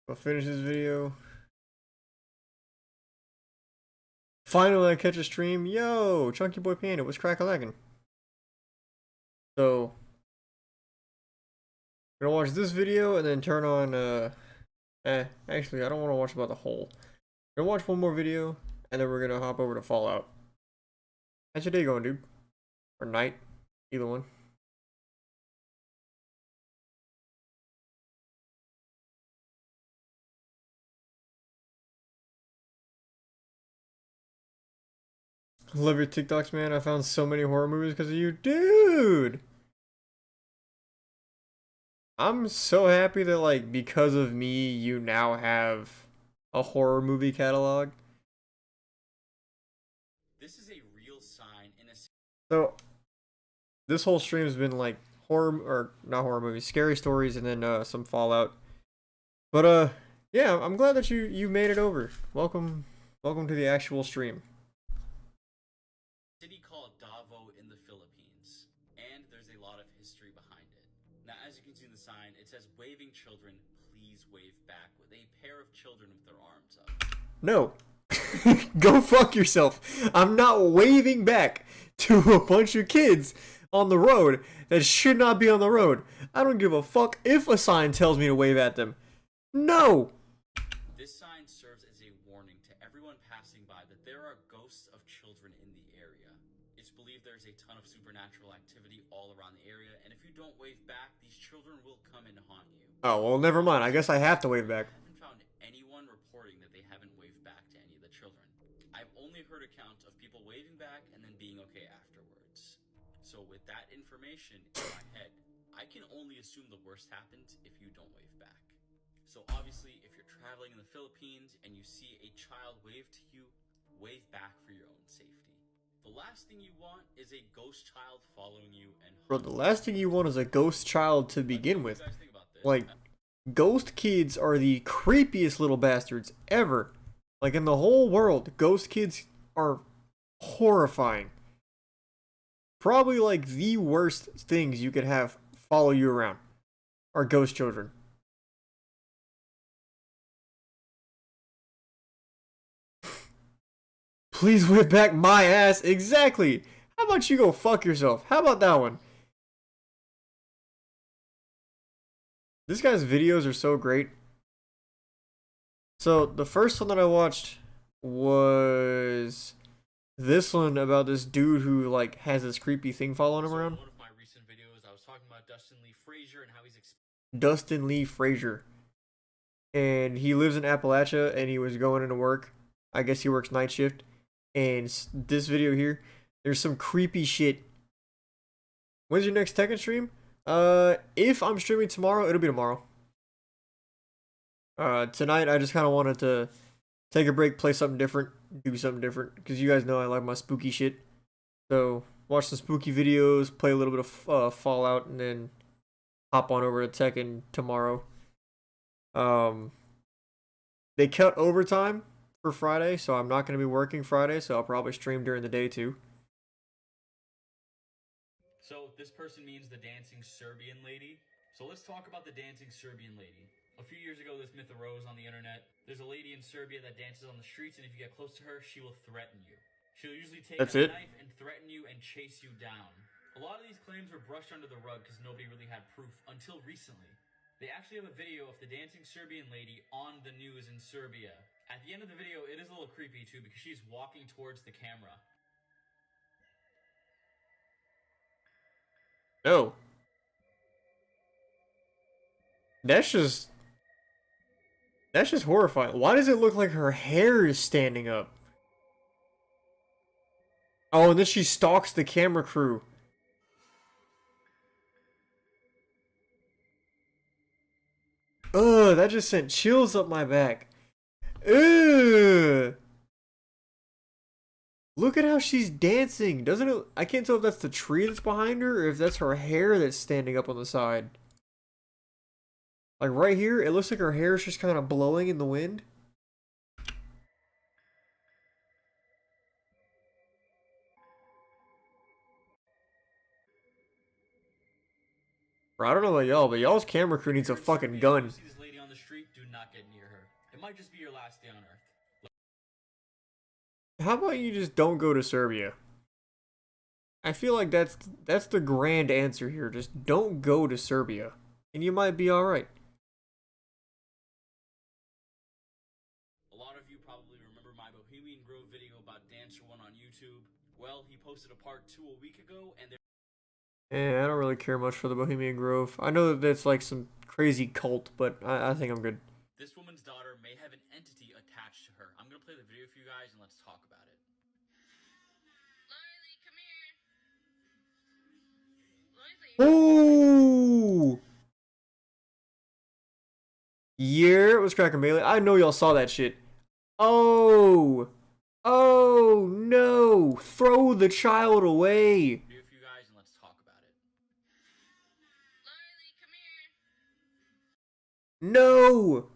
I'll finish this video. Finally, I catch a stream. Yo, Chunky Boy Panda, what's crack-a-lackin'? So, I'm gonna watch this video and then turn on, actually, I don't want to watch about the whole. I'm gonna watch one more video, and then we're gonna hop over to Fallout. How's your day going, dude? Or night? Either one. Love your TikToks, man. I found so many horror movies because of you. Dude! I'm so happy that, like, because of me, you now have a horror movie catalog. This is a real sign in a... So, this whole stream has been, like, horror, or not horror movies, scary stories, and then some Fallout. But, yeah, I'm glad that you made it over. Welcome to the actual stream. City called Davao in the Philippines, and there's a lot of history behind it. Now, as you can see in the sign, it says, "Waving children, please wave back," with a pair of children with their arms up. No. Go fuck yourself. I'm not waving back to a bunch of kids on the road that should not be on the road. I don't give a fuck if a sign tells me to wave at them. No. This sign serves as a warning to everyone passing by that there are ghosts of children in the area. It's believed there's a ton of supernatural activity all around the area, and if you don't wave back, these children will come and haunt you. Oh, well, never mind. I guess I have to wave back. I haven't found anyone reporting that they haven't waved back to any of the children. I've only heard accounts of people waving back and then being okay afterwards. So with that information in my head, I can only assume the worst happens if you don't wave back. So obviously, if you're traveling in the Philippines and you see a child wave to you, wave back for your own safety. The last thing you want is a ghost child following you and... Bro, the last thing you want is a ghost child to begin with. Like, ghost kids are the creepiest little bastards ever. Like, in the whole world, ghost kids are horrifying. Probably, like, the worst things you could have follow you around are ghost children. Please whip back my ass. Exactly. How about you go fuck yourself? How about that one? This guy's videos are so great. So the first one that I watched was this one about this dude who like has this creepy thing following him around. One of my recent videos, I was talking about Dustin Lee Frazier and how he's... Dustin Lee Frazier. And he lives in Appalachia and he was going into work. I guess he works night shift. And this video here, there's some creepy shit. When's your next Tekken stream? If I'm streaming tomorrow, it'll be tomorrow. Tonight I just kind of wanted to take a break, play something different, do something different, because you guys know I like my spooky shit. So watch some spooky videos, play a little bit of Fallout, and then hop on over to Tekken tomorrow. They cut overtime for Friday, so I'm not going to be working Friday, so I'll probably stream during the day too. So this person means the dancing Serbian lady. So let's talk about the dancing Serbian lady. A few years ago, this myth arose on the internet. There's a lady in Serbia that dances on the streets, and if you get close to her, she will threaten you. She'll usually take a knife and threaten you and chase you down. A lot of these claims were brushed under the rug because nobody really had proof until recently. They actually have a video of the dancing Serbian lady on the news in Serbia. At the end of the video, it is a little creepy too because she's walking towards the camera. No. That's just horrifying. Why does it look like her hair is standing up? Oh, and then she stalks the camera crew. Ugh, that just sent chills up my back. Ugh. Look at how she's dancing. Doesn't it? I can't tell if that's the tree that's behind her or if that's her hair that's standing up on the side. Like right here, it looks like her hair is just kind of blowing in the wind. Bro, I don't know about y'all, but y'all's camera crew needs a fucking gun. See this lady on the street, do not get near her. It might just be your last day on Earth. How about you just don't go to Serbia? I feel like that's the grand answer here. Just don't go to Serbia, and you might be all right. A lot of you probably remember my Bohemian Grove video about Dancer One on YouTube. Well, he posted a part 2 a week ago, and I don't really care much for the Bohemian Grove. I know that that's like some crazy cult, but I think I'm good. this woman's daughter may have an entity attached to her. I'm gonna play the video for you guys, and let's talk about it. Ooh! Yeah, it was cracking Bailey. I know y'all saw that shit. Oh! Oh no! Throw the child away! Video for you guys, and let's talk about it. No!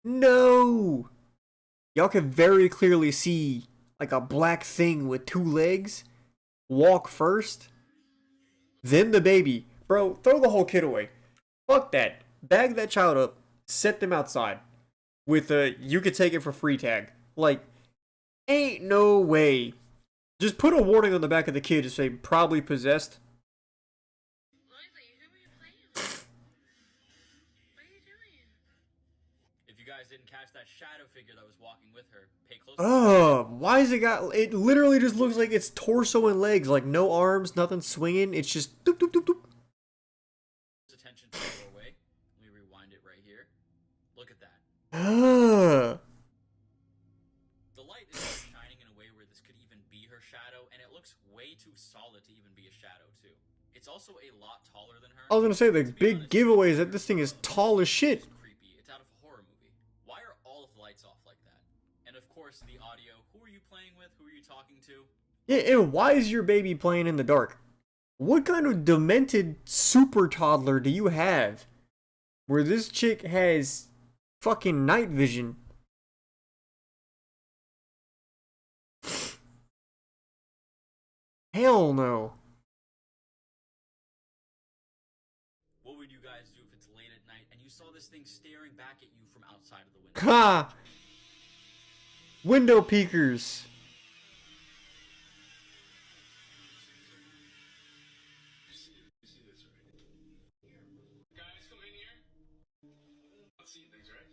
No! Y'all can very clearly see like a black thing with 2 legs walk first, then the baby. Bro, throw the whole kid away. Fuck that. Bag that child up, set them outside with a you could take it for free tag. Like, ain't no way. Just put a warning on the back of the kid to say probably possessed. If you guys didn't catch that shadow figure that was walking with her, pay close Why is it literally just looks like it's torso and legs, like no arms, nothing swinging. It's just doop doop doop doop. attention to the doorway. Let me rewind it right here. Look at that. The light is shining in a way where this could even be her shadow, and it looks way too solid to even be a shadow too. It's also a lot taller than her. I was gonna say the big giveaway is that this thing is tall as shit. Creepy. It's out of a horror movie. Why are all of the lights off like that? And of course, the audio. Who are you playing with? Who are you talking to? Yeah, and why is your baby playing in the dark? What kind of demented super toddler do you have? Where this chick has fucking night vision. Hell no. What would you guys do if it's late at night and you saw this thing staring back at you from outside of the window? Ha! Window peekers. Guys, come in here. Let's see things, right?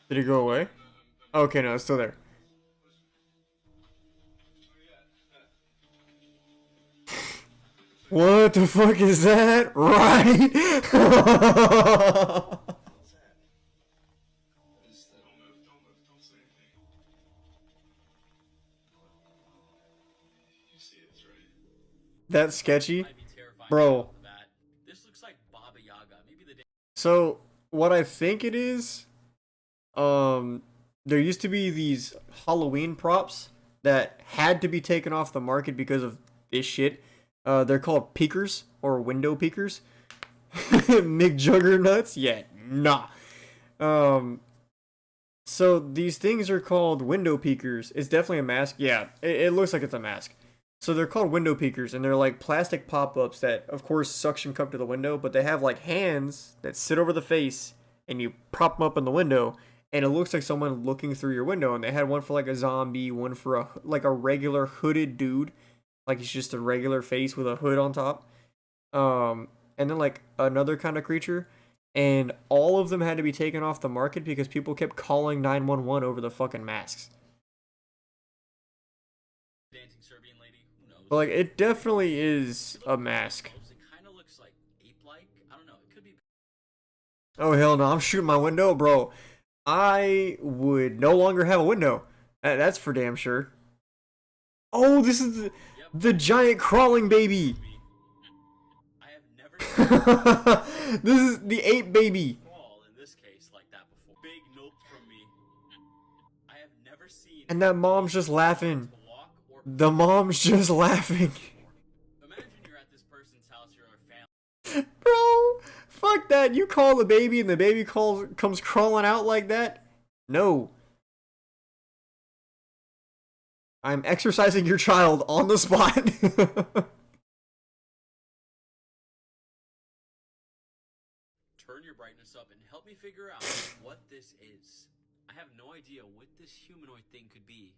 Did it go away? Okay, no, it's still there. What the fuck is that? Right? That's sketchy. Bro. This looks like Baba Yaga. Maybe the So, what I think it is, there used to be these Halloween props that had to be taken off the market because of this shit. They're called peekers or window peekers. McJuggernuts? Yeah, nah. So these things are called window peekers. It's definitely a mask. Yeah, it looks like it's a mask. So they're called window peekers, and they're like plastic pop-ups that, of course, suction cup to the window, but they have like hands that sit over the face, and you prop them up in the window, and it looks like someone looking through your window. And they had one for like a zombie, one for a regular hooded dude, like he's just a regular face with a hood on top, and then like another kind of creature, and all of them had to be taken off the market because people kept calling 911 over the fucking masks. dancing Serbian lady. Who knows? But like, it definitely is a mask. It kind of looks like ape-like. I don't know. It could be. Oh hell no! I'm shooting my window, bro. I would no longer have a window. That's for damn sure. Oh, this is the giant crawling baby. I have never This is the ape baby. crawl in this case like that before. Big nope from me. I have never seen. And that mom's just laughing. The mom's just laughing. Imagine you're at this person's house, you're a family. Bro, fuck that. You call the baby and the baby comes crawling out like that? No. I'm exercising your child on the spot. Turn your brightness up and help me figure out what this is. I have no idea what this humanoid thing could be.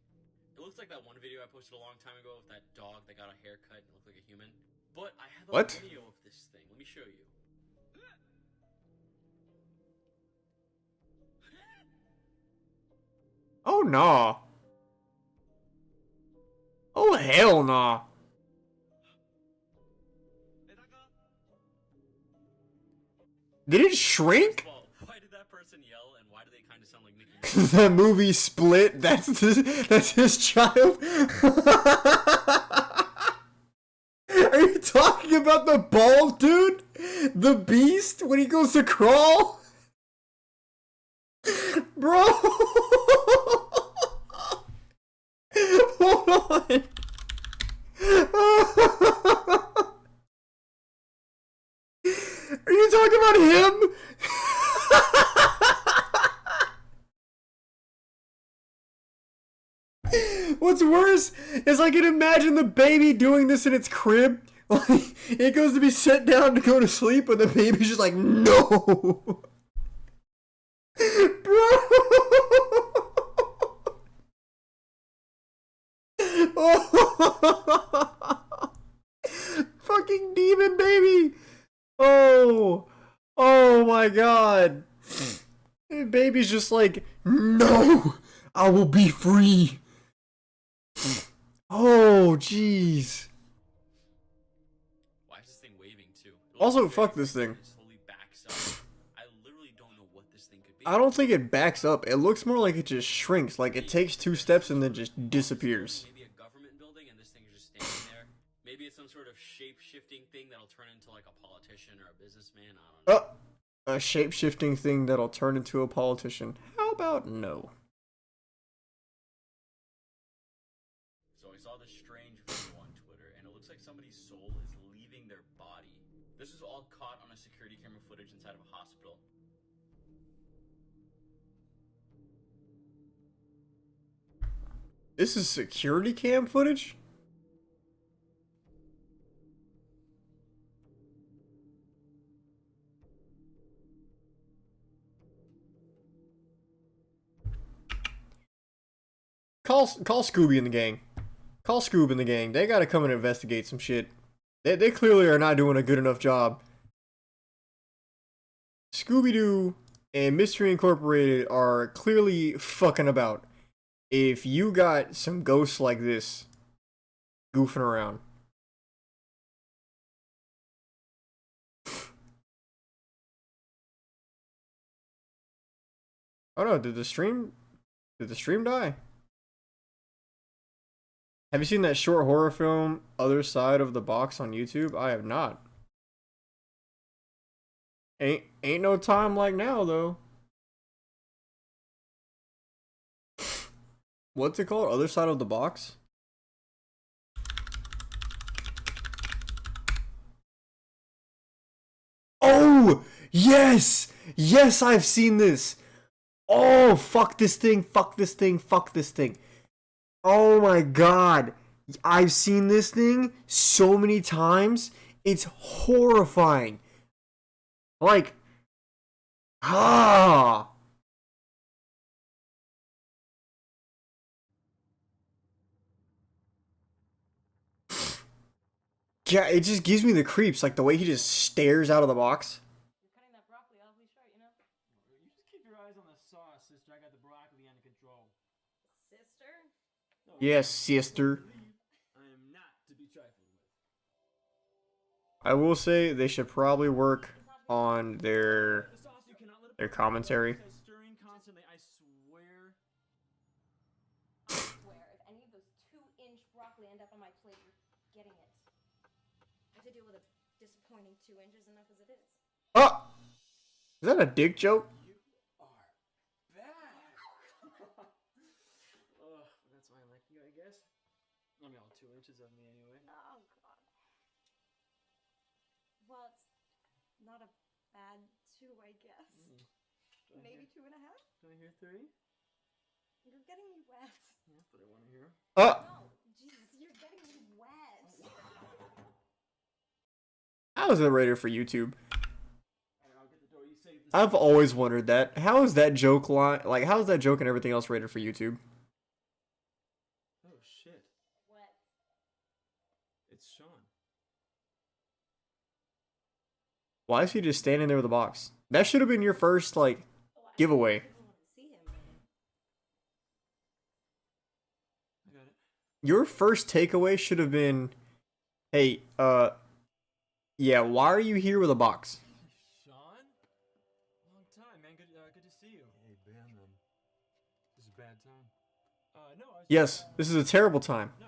It looks like that one video I posted a long time ago of that dog that got a haircut and looked like a human. But I have a video of this thing. Let me show you. Oh, nah. Oh, hell nah. Did it shrink? Well, why did that person yell and why do they kind of sound like Mickey? That movie Split, that's his child? Are you talking about the bald dude? The beast when he goes to crawl? Bro! Hold on! Are you talking about him? What's worse is I can imagine the baby doing this in its crib. Like, it goes to be set down to go to sleep, and the baby's just like, no! Bro! Fucking demon baby! Oh! Oh my god! Baby's just like, no! I will be free! Oh, jeez. Why is this thing waving too? Also, fuck this thing. It slowly backs up. I literally don't know what this thing could be. I don't think it backs up. It looks more like it just shrinks. Like it takes 2 steps and then just disappears. Maybe a government building and this thing's just standing there. Maybe it's some sort of shape-shifting thing that'll turn into like a politician or a businessman. I don't know. A shape-shifting thing that'll turn into a politician. How about no? So I saw this strange video on Twitter, and it looks like somebody's soul is leaving their body. This was all caught on a security camera footage inside of a hospital. This is security cam footage? Call Scooby and the gang. Call Scoob and the gang. They gotta come and investigate some shit. They clearly are not doing a good enough job. Scooby-Doo and Mystery Incorporated are clearly fucking about. If you got some ghosts like this goofing around. Oh no, did the stream die? Have you seen that short horror film, Other Side of the Box, on YouTube? I have not. Ain't no time like now, though. What's it called? Other Side of the Box? Oh! Yes! Yes, I've seen this! Oh, fuck this thing, fuck this thing, fuck this thing. Oh my god. I've seen this thing so many times. It's horrifying. Like, ah. Yeah, it just gives me the creeps, like the way he just stares out of the box. You're cutting that broccoli awfully short, you know? You just keep your eyes on the sauce, sister. I got the broccoli under control. Sister? Yes, sister. I am not to be trifled with. I will say they should probably work on their commentary. Stirring constantly, I swear. I swear, if any of those 2-inch broccoli end up on my plate, you're getting it. I have to deal with a disappointing 2 inches enough as it is. Oh! Is that a dick joke? You are back. Ugh, that's why I like you, I guess. I mean, all 2 inches of me anyway. Oh, God. Well, it's not a bad 2, I guess. Maybe 2.5? Do I hear 3? You're getting me wet. That's what I want to hear. Jeez, you're getting me wet. How is that rated for YouTube? I'll get the door. You save this. I've always wondered that. How is that joke line, like, how is that joke and everything else rated for YouTube? Oh shit. What? It's Sean. Why is he just standing there with a box? That should have been your first, like, giveaway. I want to see him, man. I got it. Your first takeaway should have been, hey, yeah, why are you here with a box? Sean? Long time, man. Good to see you. Hey, Ben, this is a bad time. No, I was Yes, this is a terrible time. No.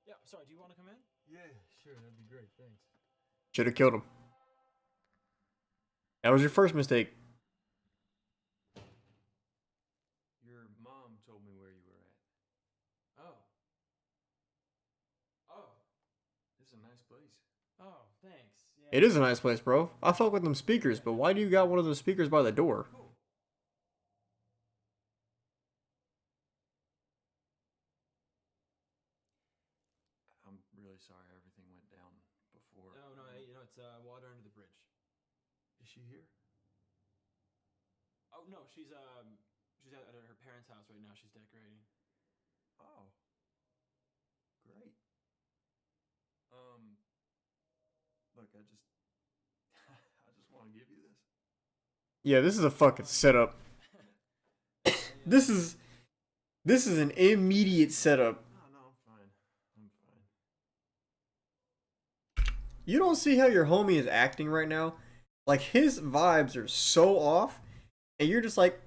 Yeah, sorry, do you want to come in? Yeah, sure, that'd be great, thanks. Should have killed him. That was your first mistake. Your mom told me where you were at. Oh. Oh. This is a nice place. Oh, thanks. Yeah. It is a nice place, bro. I fuck with them speakers, but why do you got one of those speakers by the door? Cool. I'm really sorry everything went down before. No, it's water under the bridge. Is she here? Oh no, she's at her parents' house right now. She's decorating. Oh. Great. Look, I just want to give you this. Yeah, this is a fucking setup. This is an immediate setup. No, I'm fine. I'm fine. You don't see how your homie is acting right now? Like, his vibes are so off, and you're just like,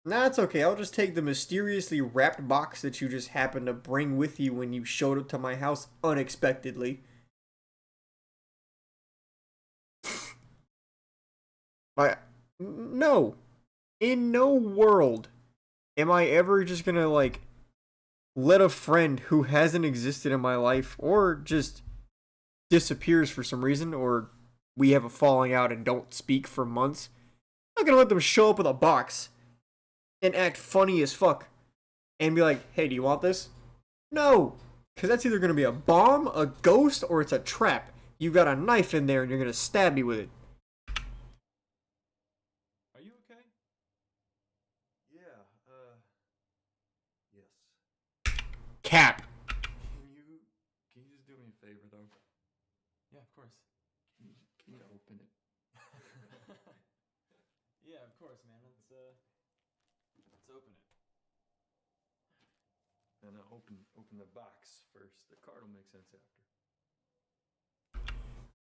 nah, it's okay. I'll just take the mysteriously wrapped box that you just happened to bring with you when you showed up to my house unexpectedly. No. In no world am I ever just gonna, like, let a friend who hasn't existed in my life, or just disappears for some reason, or we have a falling out and don't speak for months, I'm not gonna let them show up with a box and act funny as fuck and be like, hey, do you want this? No, because that's either gonna be a bomb, a ghost, or it's a trap. You got a knife in there and you're gonna stab me with it. Are you okay? Yeah, yes. Cap. Can you just do me a favor though? Yeah, of course. Can you open it? Yeah, of course, man. Let's open it. And open the box first. The card will make sense after.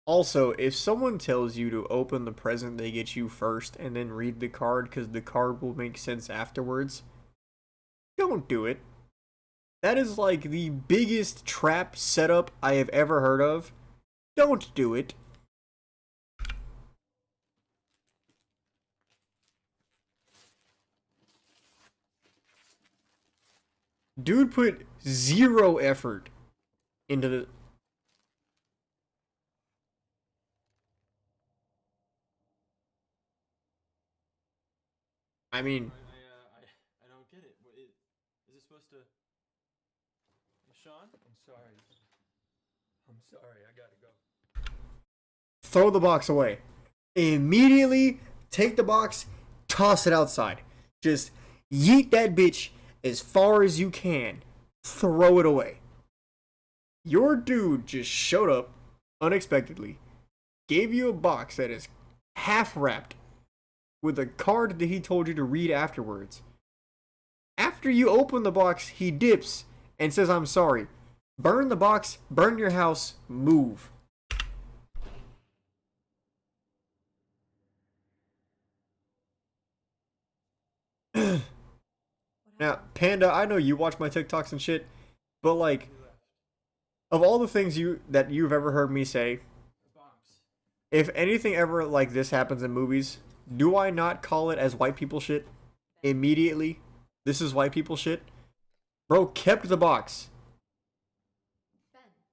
Also, if someone tells you to open the present they get you first and then read the card because the card will make sense afterwards, don't do it. That is like the biggest trap setup I have ever heard of. Don't do it. Dude put zero effort into the... I mean... I don't get it. Is it supposed to... Sean? I'm sorry. I gotta go. Throw the box away. Immediately take the box, toss it outside. Just yeet that bitch as far as you can. Throw it away. Your dude just showed up unexpectedly, gave you a box that is half wrapped with a card that he told you to read afterwards. After you open the box, he dips and says, I'm sorry. Burn the box, burn your house, move. Now, Panda, I know you watch my TikToks and shit, but like, of all the things that you've ever heard me say, if anything ever like this happens in movies, do I not call it as white people shit immediately? This is white people shit. Bro kept the box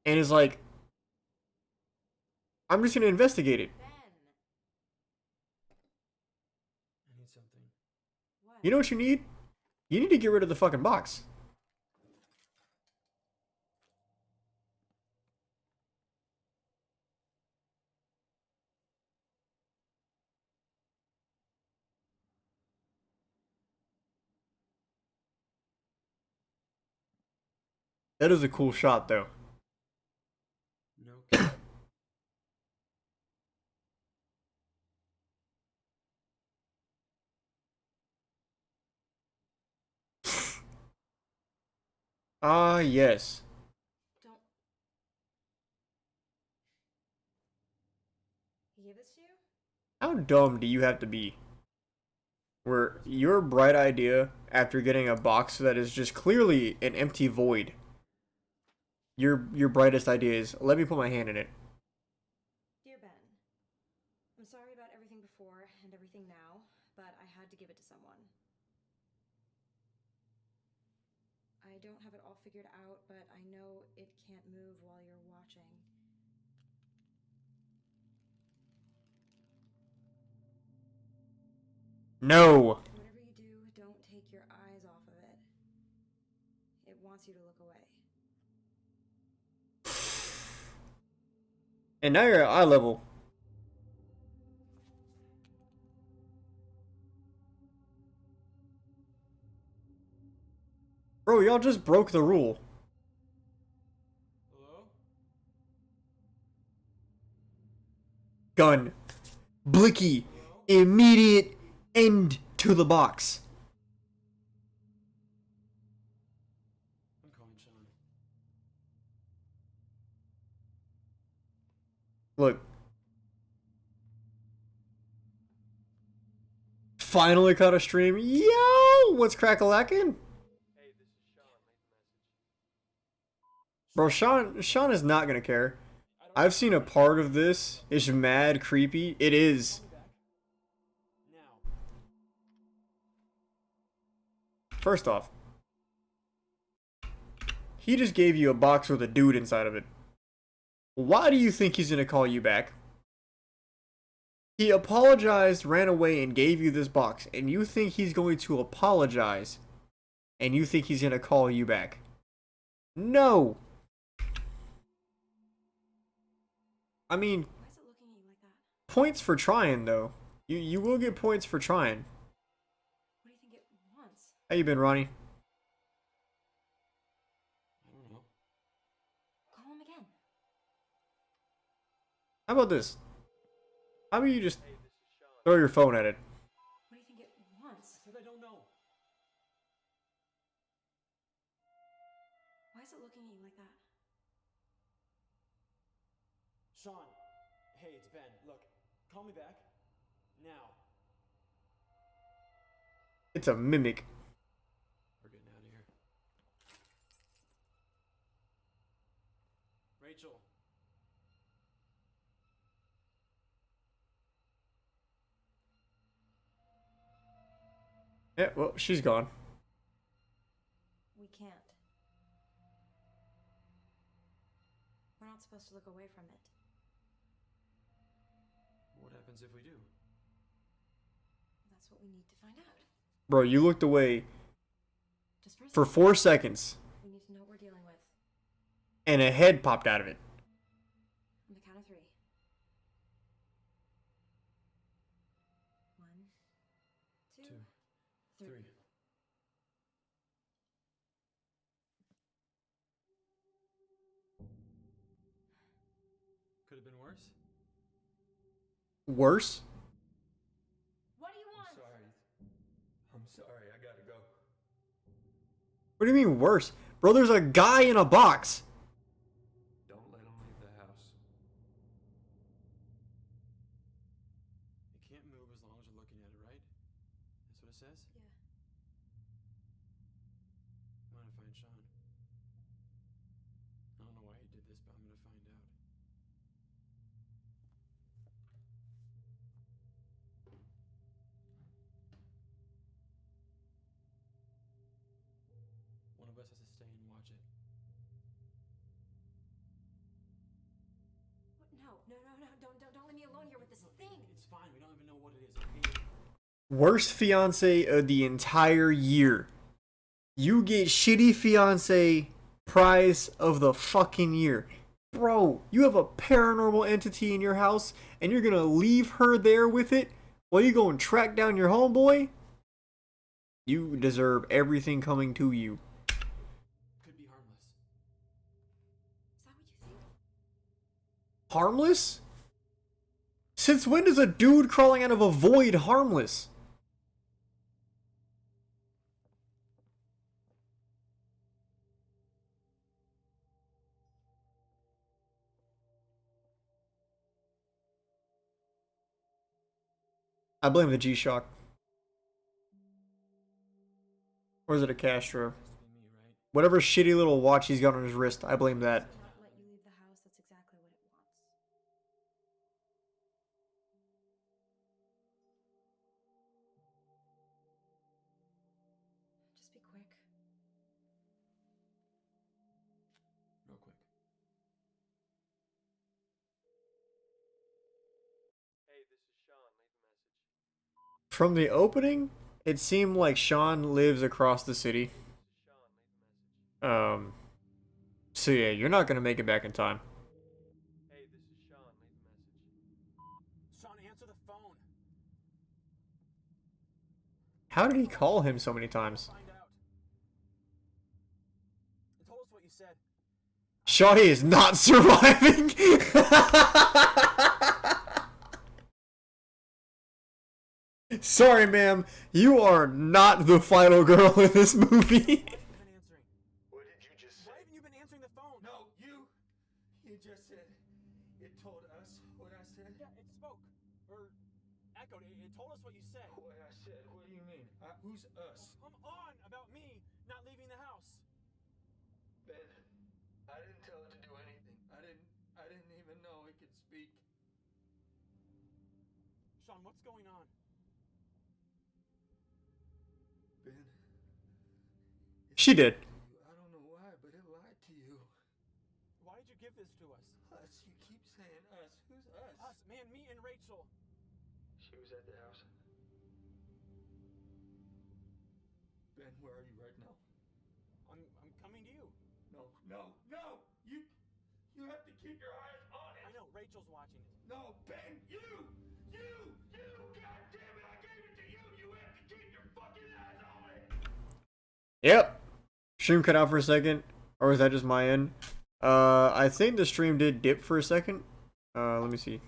and is like, I'm just gonna investigate it. I need something. You know what you need? You need to get rid of the fucking box. That is a cool shot, though. No. Ah, yes. Don't. He gave this to you? How dumb do you have to be? Where your bright idea, after getting a box that is just clearly an empty void, your brightest idea is, let me put my hand in it. Dear Ben, I'm sorry about everything before and everything now, but I had to give it to someone. I don't have it all figured out, but I know it can't move while you're watching. No. Whatever you do, don't take your eyes off of it. It wants you to look away. And now you're at eye level. Bro, y'all just broke the rule. Hello? Gun. Blicky. Immediate end to the box. I'm calling Sean. Look. Finally caught a stream. Yo! What's crack-a-lackin'? Bro, Sean is not gonna care. I've seen a part of this. It's mad creepy. It is. First off, he just gave you a box with a dude inside of it. Why do you think he's gonna call you back? He apologized, ran away, and gave you this box, and you think he's going to apologize, and you think he's gonna call you back? No! I mean, Why is it looking at you like that? points for trying, though. You will get points for trying. What do you think it wants? How you been, Ronnie? I don't know. Call him again. How about this? How about you just throw your phone at it? What do you think it wants? I said I don't know. Why is it looking at you like that? Sean, hey, it's Ben. Look, call me back. Now. It's a mimic. We're getting out of here. Rachel. Yeah, well, she's gone. We can't. We're not supposed to look away from it. What happens if we do? That's what we need to find out. Bro, you looked away Just for a for second. 4 seconds, We need to know what we're dealing with. and a head popped out of it. On the count of 3. 1, 2, 3. Could have been worse. Worse? What do you want? I'm sorry. I gotta go. What do you mean worse? Bro, there's a guy in a box. Don't let him leave the house. It can't move as long as you're looking at it, right? That's what it says? Yeah. I'm gonna find Sean. I don't know why he did this, but I'm gonna find out. One of us has to stay and watch it. Don't leave me alone here with this thing. It's fine. We don't even know what it is, okay? Worst fiance of the entire year. You get shitty fiance prize of the fucking year. Bro, you have a paranormal entity in your house and you're gonna leave her there with it while you go and track down your homeboy? You deserve everything coming to you. Could be harmless. Harmless? Since when is a dude crawling out of a void harmless? I blame the G-Shock. Or is it a Castro? Whatever shitty little watch he's got on his wrist, I blame that. Not let you leave the house. That's exactly what it wants. Just be quick. Real quick. From the opening, it seemed like Sean lives across the city. So yeah, you're not gonna make it back in time. Sean, answer the phone. How did he call him so many times? Find out. It told us what you said. Shawty is not surviving! Sorry, ma'am. You are not the final girl in this movie. What did you just say? Why haven't you been answering the phone? No, you just said it told us what I said. Yeah, it spoke. Or echoed. It told us what you said. What I said? What do you mean? Who's us? Come on about me not leaving the house. Ben, I didn't tell it to do anything. I didn't even know it could speak. Sean, what's going on? Ben. She did. I don't know why, but it lied to you. Why did you give this to us? Us. You keep saying us. Who's us? Us, man, me and Rachel. She was at the house. Ben, where are you right now? I'm coming to you. No. You have to keep your eyes on it. I know, Rachel's watching it. No, Ben, you! God damn it, I gave it to you! You have to keep your fucking eyes on it! Yep. Stream cut out for a second. Or was that just my end? I think the stream did dip for a second. Let me see.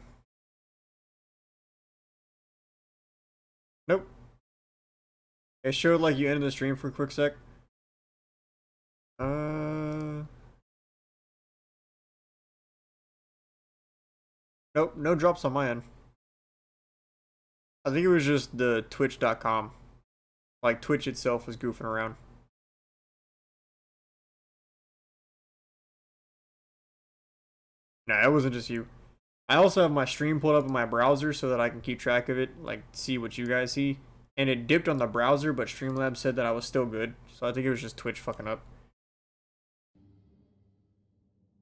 Nope. It showed like you ended the stream for a quick sec. Nope, no drops on my end. I think it was just the twitch.com. Like Twitch itself was goofing around. Nah, it wasn't just you. I also have my stream pulled up in my browser so that I can keep track of it, like see what you guys see. And it dipped on the browser, but Streamlabs said that I was still good. So I think it was just Twitch fucking up.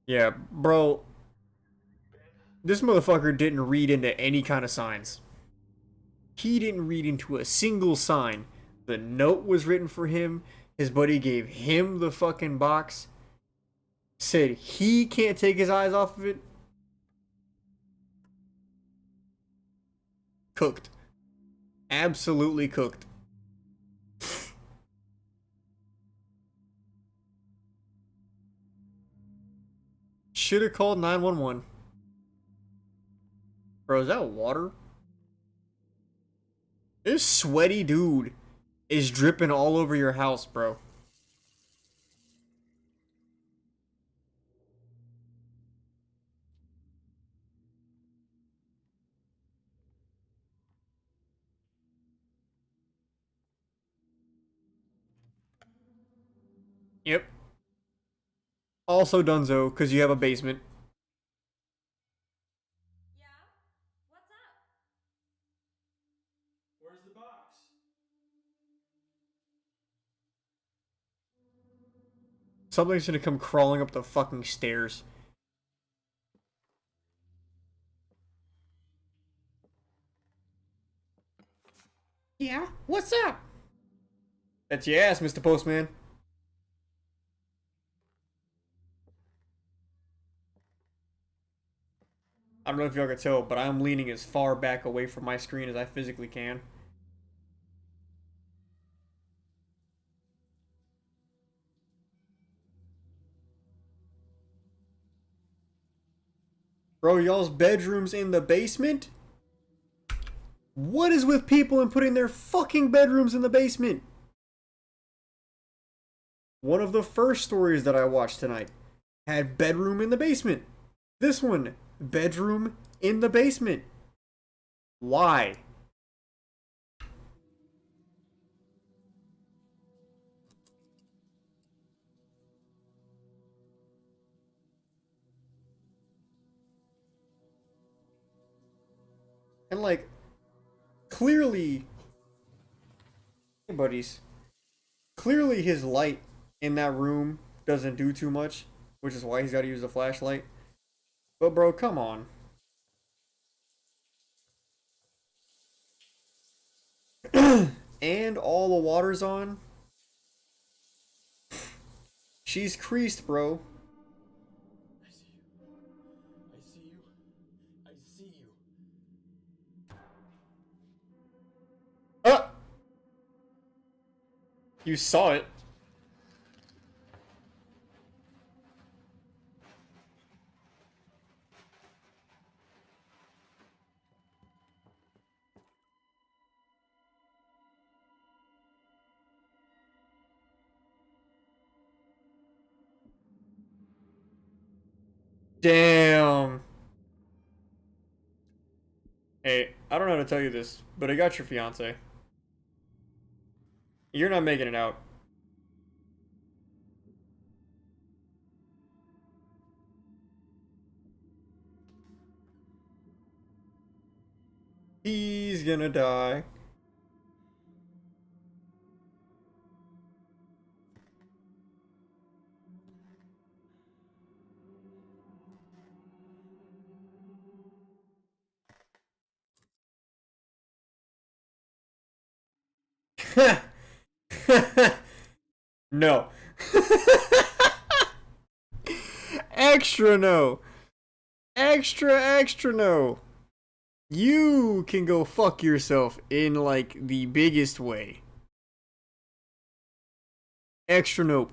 Yeah, bro. This motherfucker didn't read into any kind of signs. He didn't read into a single sign. The note was written for him. His buddy gave him the fucking box. Said he can't take his eyes off of it. Cooked. Absolutely cooked. Should have called 911. Bro, is that water? This sweaty dude is dripping all over your house, bro. Yep. Also Dunzo, because you have a basement. Where's the box? Something's gonna come crawling up the fucking stairs. Yeah? What's up? That's your ass, Mr. Postman. I don't know if y'all can tell, but I'm leaning as far back away from my screen as I physically can. Bro, y'all's bedrooms in the basement? What is with people and putting their fucking bedrooms in the basement? One of the first stories that I watched tonight had bedroom in the basement. This one, bedroom in the basement. Why? And like, clearly, hey buddies, clearly his light in that room doesn't do too much, which is why he's got to use a flashlight. But bro, come on. And all the water's on. She's creased, bro. I see you. I see you. You saw it. Damn. Hey, I don't know how to tell you this, but I got your fiance. You're not making it out. He's gonna die. No. Extra no. Extra no. You can go fuck yourself in like the biggest way. Extra nope.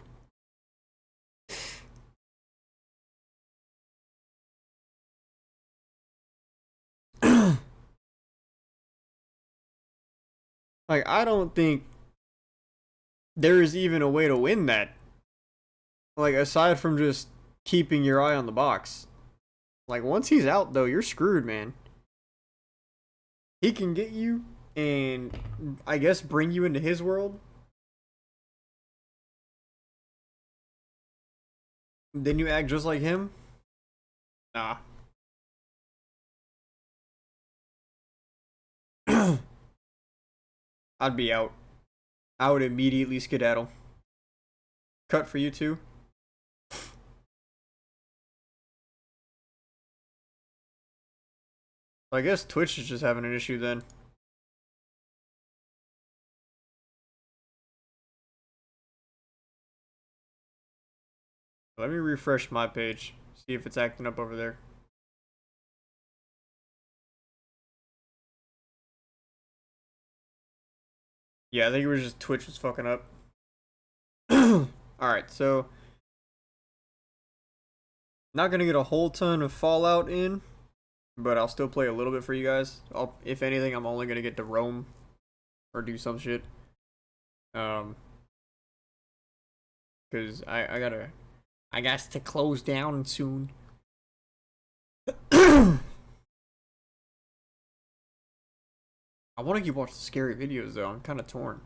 Like, I don't think there is even a way to win that. Like, aside from just keeping your eye on the box. Like, once he's out, though, you're screwed, man. He can get you and, I guess, bring you into his world. Then you act just like him? Nah. I'd be out. I would immediately skedaddle. Cut for you too. I guess Twitch is just having an issue then. Let me refresh my page. See if it's acting up over there. Yeah, I think it was just Twitch was fucking up. Alright, so not gonna get a whole ton of Fallout in, but I'll still play a little bit for you guys. If anything, I'm only gonna get to roam or do some shit. Cause I got to close down soon. I want to keep watching scary videos though. I'm kind of torn.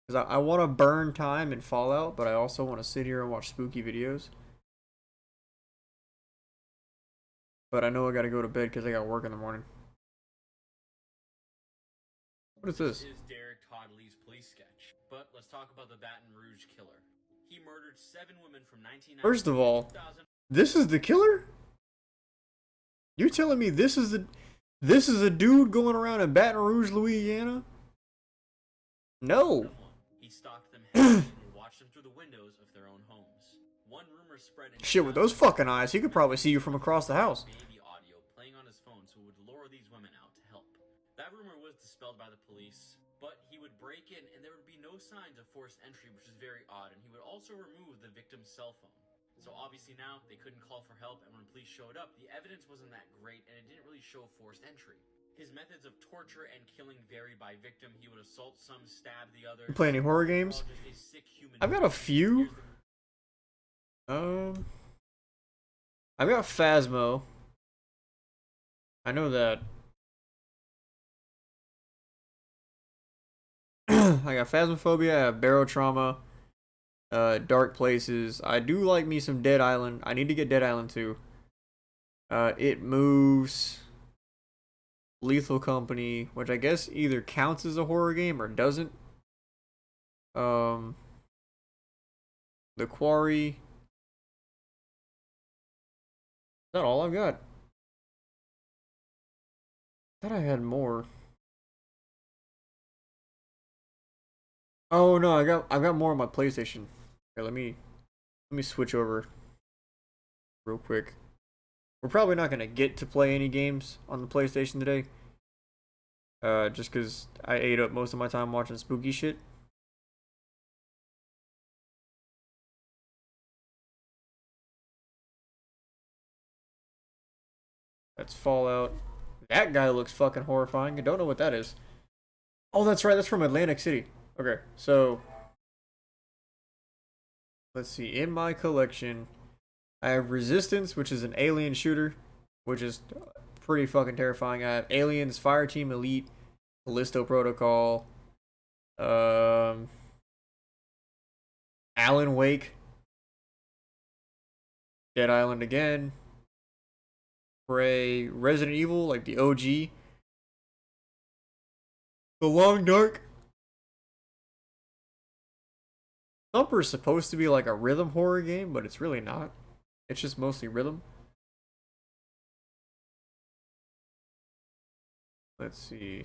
Because I want to burn time in Fallout, but I also want to sit here and watch spooky videos. But I know I gotta go to bed because I got work in the morning. What is this? This is Derek Todd Lee's police sketch. But let's talk about the Baton Rouge killer. He murdered 7 women from 1990. First of all, this is the killer? You telling me this is a dude going around in Baton Rouge, Louisiana? No. He stalked them heavily and watched them through the windows of their own homes. One rumor spread in Shit, with those fucking eyes, he could probably see you from across the house. baby audio playing on his phone so it would lure these women out to help. That rumor was dispelled by the police, but he would break in and there would be no signs of forced entry, which is very odd, and he would also remove the victim's cell phone. So obviously now they couldn't call for help, and when police showed up, the evidence wasn't that great, and it didn't really show forced entry. His methods of torture and killing varied by victim. He would assault some, stab the others. You play any horror games? I've got a few. I've got Phasmo. I know that. I got Phasmophobia, I have Barotrauma, Dark Places. I do like me some Dead Island. I need to get Dead Island too. It Moves, Lethal Company, which I guess either counts as a horror game or doesn't. The Quarry. Is that all I've got? I thought I had more. Oh no, I've got more on my PlayStation. Here, let me switch over real quick. We're probably not gonna get to play any games on the PlayStation today. Just cause I ate up most of my time watching spooky shit. That's Fallout. That guy looks fucking horrifying. I don't know what that is. Oh, that's right. That's from Atlantic City. Okay, so let's see. In my collection, I have Resistance, which is an alien shooter, which is pretty fucking terrifying. I have Aliens, Fireteam Elite, Callisto Protocol, Alan Wake, Dead Island again, Prey, Resident Evil, like the OG, The Long Dark. Thumper is supposed to be like a rhythm horror game, but it's really not. It's just mostly rhythm. Let's see.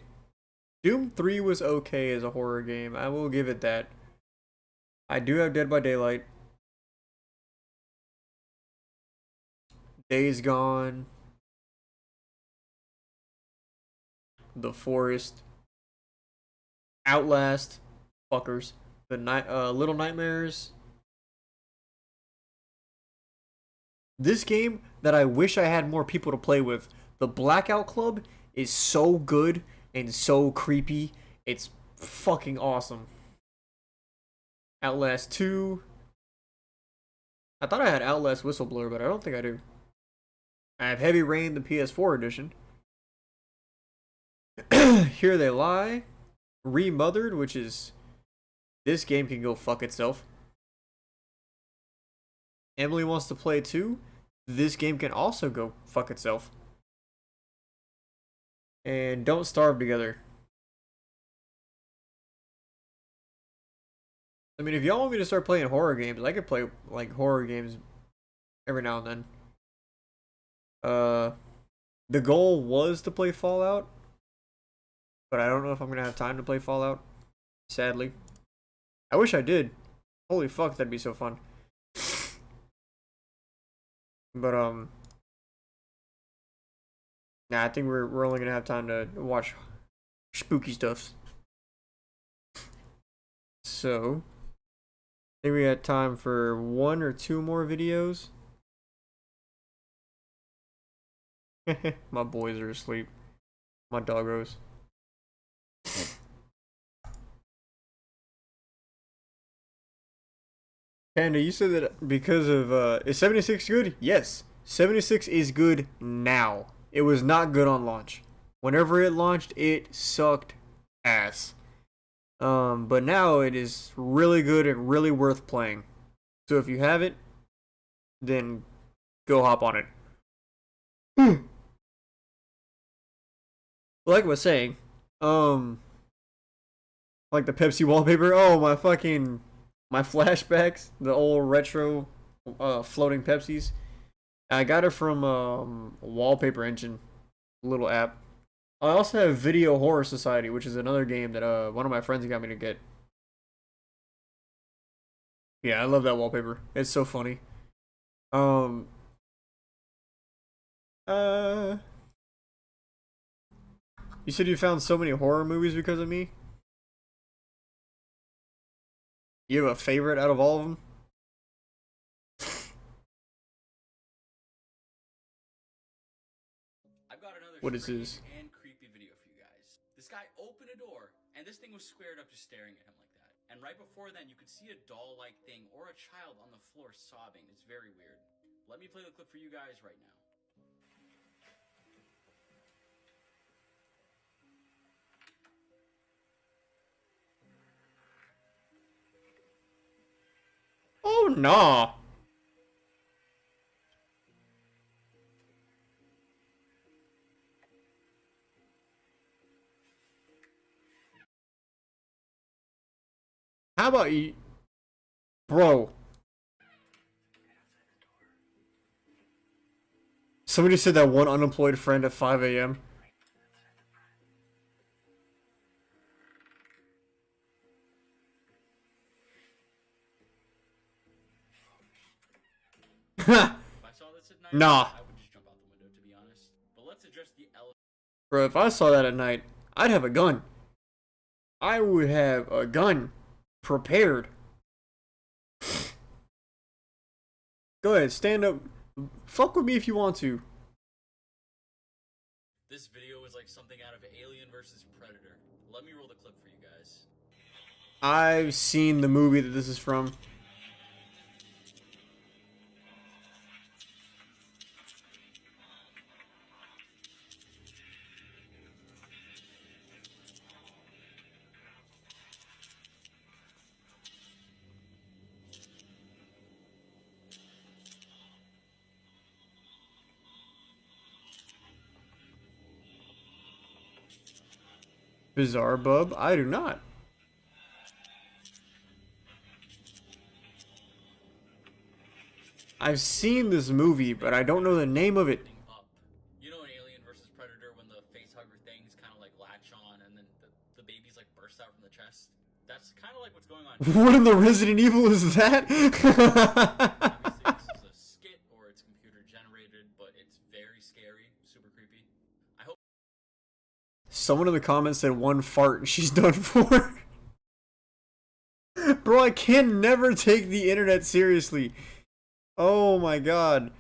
Doom 3 was okay as a horror game. I will give it that. I do have Dead by Daylight. Days Gone. The Forest. Outlast. Fuckers. The Little Nightmares. This game that I wish I had more people to play with. The Blackout Club is so good and so creepy. It's fucking awesome. Outlast 2. I thought I had Outlast Whistleblower, but I don't think I do. I have Heavy Rain, the PS4 edition. Here They Lie. Remothered, which is... This game can go fuck itself. Emily Wants to Play 2. This game can also go fuck itself. And Don't Starve Together. I mean, if y'all want me to start playing horror games, I could play like horror games every now and then. The goal was to play Fallout, but I don't know if I'm gonna have time to play Fallout, sadly. I wish I did. Holy fuck, that'd be so fun. But nah, I think we're only gonna have time to watch spooky stuff. So I think we got time for 1 or 2 more videos. My boys are asleep. My doggos. Panda, you said that because of is 76 good? Yes. 76 is good now. It was not good on launch. Whenever it launched, it sucked ass. But now it is really good and really worth playing. So if you have it, then go hop on it. Like I was saying, like the Pepsi wallpaper. Oh, my flashbacks, the old retro floating Pepsis. I got it from Wallpaper Engine, little app. I also have Video Horror Society, which is another game that one of my friends got me to get. Yeah, I love that wallpaper. It's so funny. You said you found so many horror movies because of me? You have a favorite out of all of them? What is this? And creepy video for you guys. This guy opened a door, and this thing was squared up just staring at him like that. And right before then, you could see a doll-like thing or a child on the floor sobbing. It's very weird. Let me play the clip for you guys right now. Oh, nah. How about you? Bro. Somebody said that one unemployed friend at 5 a.m. If I saw this at night, Nah. I would just jump out the window, to be honest. But let's address the elephant. Bro, if I saw that at night, I'd have a gun. I would have a gun prepared. Go ahead, stand up. Fuck with me if you want to. This video is like something out of Alien vs. Predator. Let me roll the clip for you guys. I've seen the movie that this is from. Bizarre Bub? I do not. I've seen this movie, but I don't know the name of it. You know in Alien vs. Predator when the facehugger things kind of like latch on and then the babies like burst out from the chest? That's kind of like what's going on. What in the Resident Evil is that? Obviously, this is a skit or it's computer generated, but it's very scary, super creepy. I hope. Someone in the comments said one fart and she's done for. Bro, I can never take the internet seriously. Oh my god.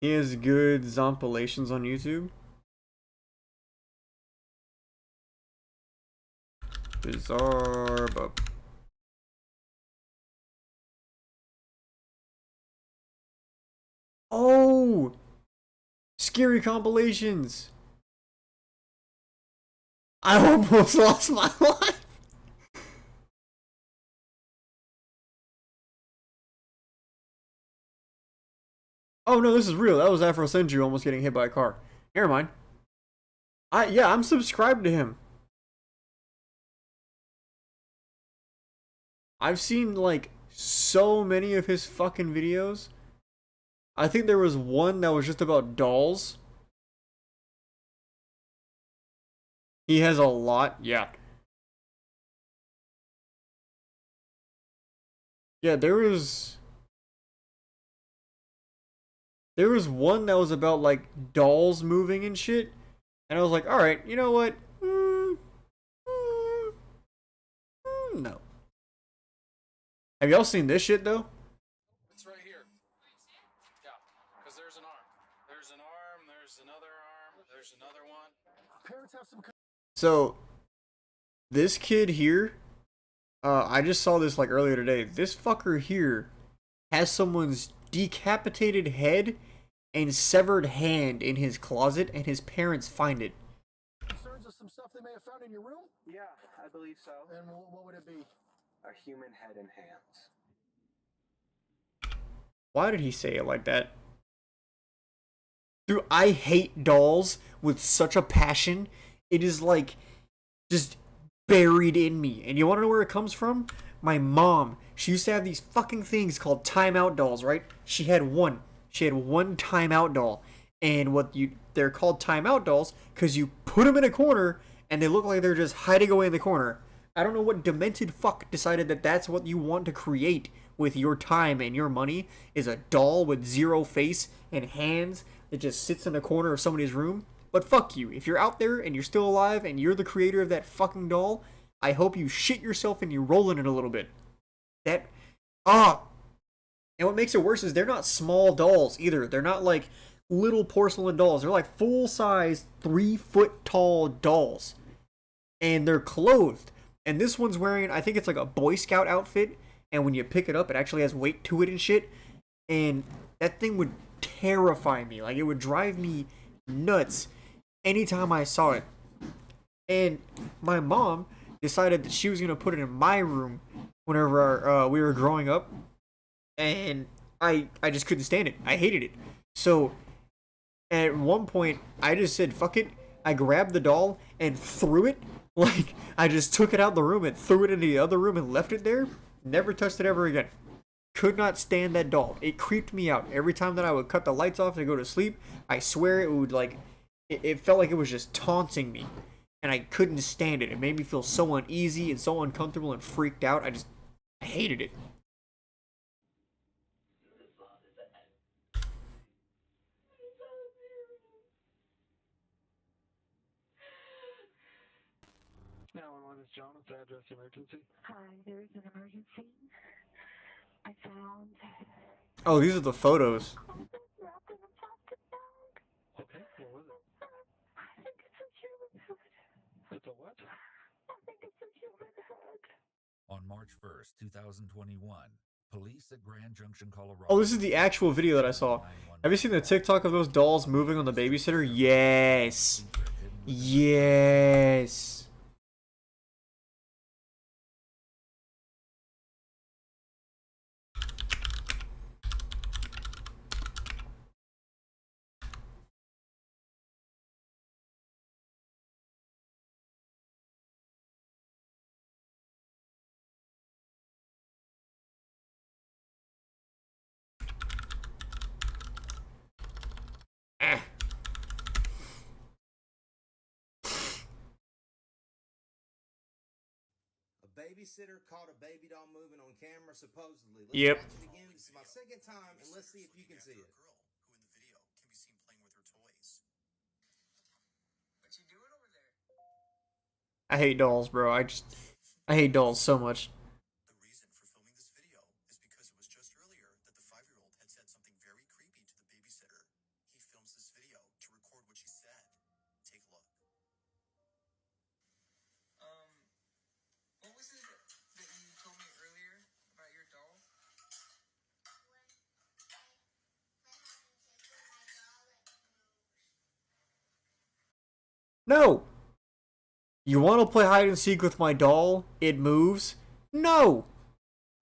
He has good zompilations on YouTube. Bizarre Bub. Oh! Scary compilations! I almost lost my life! Oh no, this is real. That was Afro Senju almost getting hit by a car. Never mind. Yeah, I'm subscribed to him. I've seen like so many of his fucking videos. I think there was one that was just about dolls. He has a lot, yeah. Yeah, there was one that was about like dolls moving and shit. And I was like, alright, you know what? No. Have y'all seen this shit though? It's right here. Yeah, because there's an arm. There's an arm, there's another arm, there's another one. Parents have some. So, this kid here, I just saw this like earlier today. This fucker here has someone's decapitated head and severed hand in his closet, and his parents find it. Concerns of some stuff they may have found in your room? Yeah, I believe so. And what would it be? A human head and hands. Why did he say it like that? Dude, I hate dolls with such a passion. It is like just buried in me. And you want to know where it comes from? My mom. She used to have these fucking things called timeout dolls, right? She had one. She had one timeout doll. And they're called timeout dolls because you put them in a corner and they look like they're just hiding away in the corner. I don't know what demented fuck decided that that's what you want to create with your time and your money, is a doll with zero face and hands that just sits in a corner of somebody's room. But fuck you. If you're out there and you're still alive and you're the creator of that fucking doll, I hope you shit yourself and you roll in it a little bit. And what makes it worse is they're not small dolls either. They're not like little porcelain dolls. They're like full-size, 3-foot tall dolls. And they're clothed. And this one's wearing, I think it's like a Boy Scout outfit. And when you pick it up, it actually has weight to it and shit. And that thing would terrify me. Like, it would drive me nuts anytime I saw it. And my mom decided that she was going to put it in my room whenever we were growing up. And I just couldn't stand it. I hated it. So at one point, I just said, fuck it. I grabbed the doll and threw it. Like, I just took it out the room and threw it into the other room and left it there. Never touched it ever again. Could not stand that doll. It creeped me out. Every time that I would cut the lights off to go to sleep, I swear it would like, it felt like it was just taunting me. And I couldn't stand it. It made me feel so uneasy and so uncomfortable and freaked out. I hated it. Is John at the address emergency? Hi, there is an emergency. I found. Oh, these are the photos. Okay, what was it? I think it's a human head. It's a what? I think it's a human head. On March 1st, 2021, police at Grand Junction, Colorado. Oh, this is the actual video that I saw. Have you seen the TikTok of those dolls moving on the babysitter? Yes. Yes. Babysitter caught a baby doll moving on camera, supposedly. Let's Yep. watch it again. This is my second time, and let's see if you can see it. I hate dolls, bro. I hate dolls so much. No! You want to play hide and seek with my doll? It moves? No!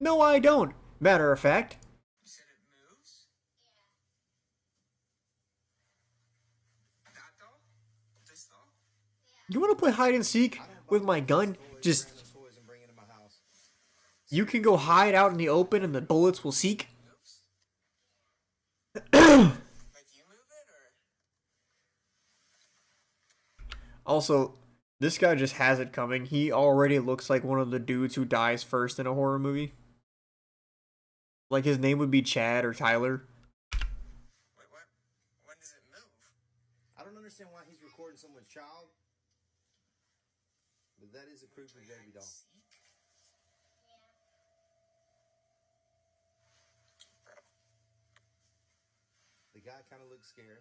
No, I don't. Matter of fact. You said it moves? Yeah. That doll? This doll? You want to play hide and seek with my gun? Just. You can go hide out in the open and the bullets will seek? Also, this guy just has it coming. He already looks like one of the dudes who dies first in a horror movie. Like his name would be Chad or Tyler. Wait, what? When does it move? I don't understand why he's recording someone's child, but that is a creepy baby doll. The guy kind of looks scared.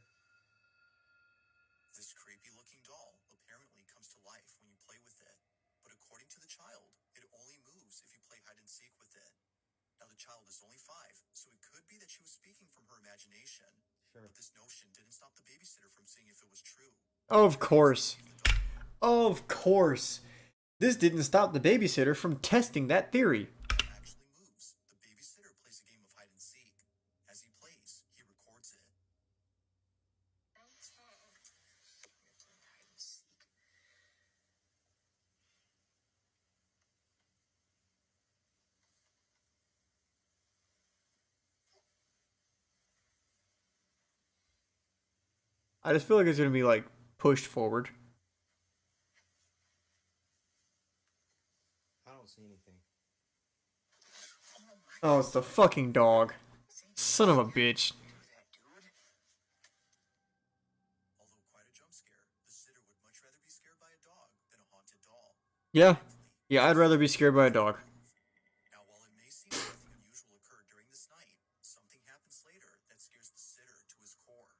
This creepy-looking doll apparently comes to life when you play with it, but according to the child, it only moves if you play hide-and-seek with it. Now, the child is only 5, so it could be that she was speaking from her imagination. Sure. But this notion didn't stop the babysitter from seeing if it was true. Of course. Of course. This didn't stop the babysitter from testing that theory. It actually moves. The babysitter plays a game of hide-and-seek. As he plays, he records it. I just feel like it's gonna be like pushed forward. I don't see anything. Oh, it's the fucking dog. Son of a bitch. Yeah. Yeah, I'd rather be scared by a dog. Now, while it may seem nothing unusual occurred during this night, something happens later that scares the sitter to his core.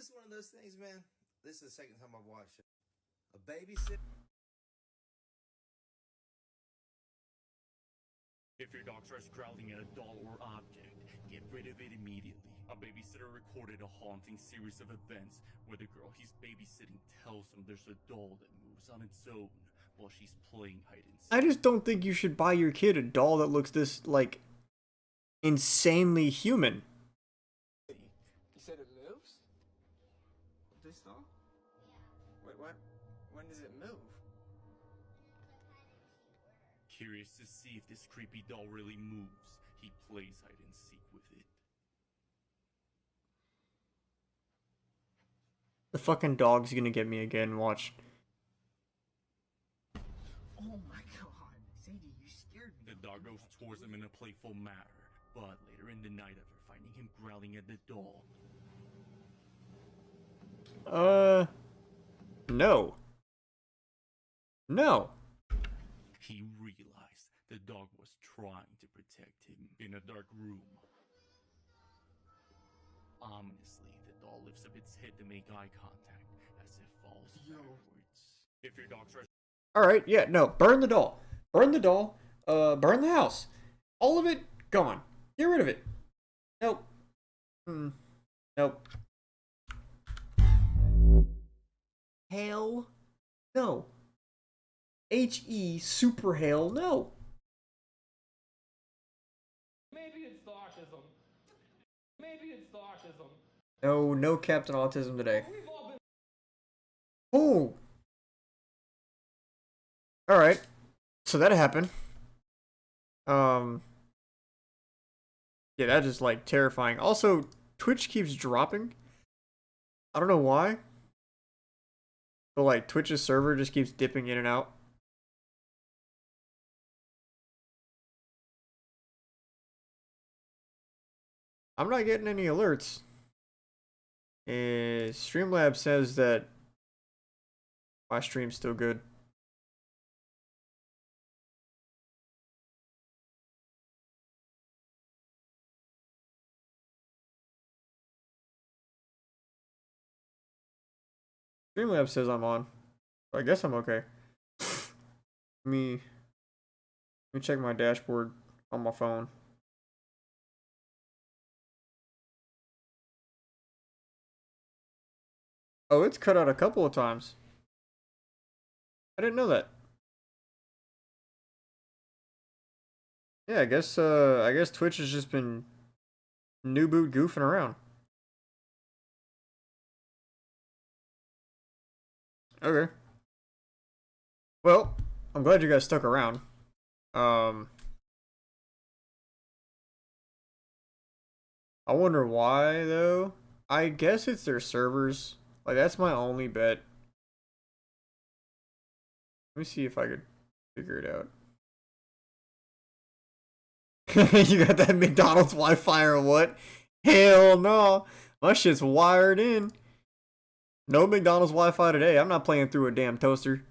this one of those things, man? This is the second time I've watched it. A babysitter. If your dog starts growling at a doll or object, get rid of it immediately. A babysitter recorded a haunting series of events where the girl he's babysitting tells him there's a doll that moves on its own while she's playing hide and seek. I just don't think you should buy your kid a doll that looks this, like, insanely human. You said it moves? This doll? Wait, what? When does it move? Curious to see if this creepy doll really moves, he plays hide and seek with it. The fucking dog's gonna get me again, watch. Oh my god, Sadie, you scared me. The dog goes towards him in a playful manner, but later in the night after finding him growling at the doll. No. No. He realized the dog was trying to protect him in a dark room. Ominously, the doll lifts up its head to make eye contact as it falls backwards. If your dog starts... Alright, yeah, no. Burn the doll. Burn the doll. Burn the house. All of it, gone. Get rid of it. Nope. Nope. Hell no. H-E super hell no. Maybe it's the autism. Maybe it's the autism. No, no Captain Autism today. Oh. Alright. So that happened. Yeah, that is like terrifying. Also, Twitch keeps dropping. I don't know why. But like Twitch's server just keeps dipping in and out. I'm not getting any alerts. Streamlabs says that my stream's still good. Streamlabs says I'm on. I guess I'm okay. Let me check my dashboard on my phone. Oh, it's cut out a couple of times. I didn't know that. Yeah, I guess Twitch has just been new boot goofing around. Okay. Well, I'm glad you guys stuck around. I wonder why though. I guess it's their servers. Like, that's my only bet. Let me see if I could figure it out. You got that McDonald's Wi-Fi or what? Hell no. My shit's wired in. No McDonald's Wi-Fi today. I'm not playing through a damn toaster.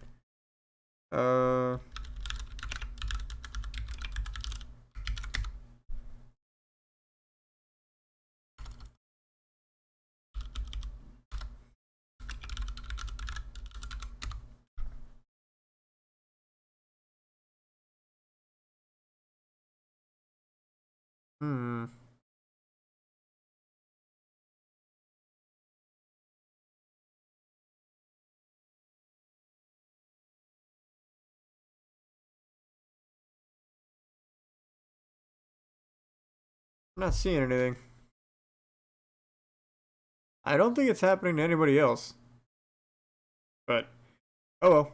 I'm not seeing anything. I don't think it's happening to anybody else. But, oh well.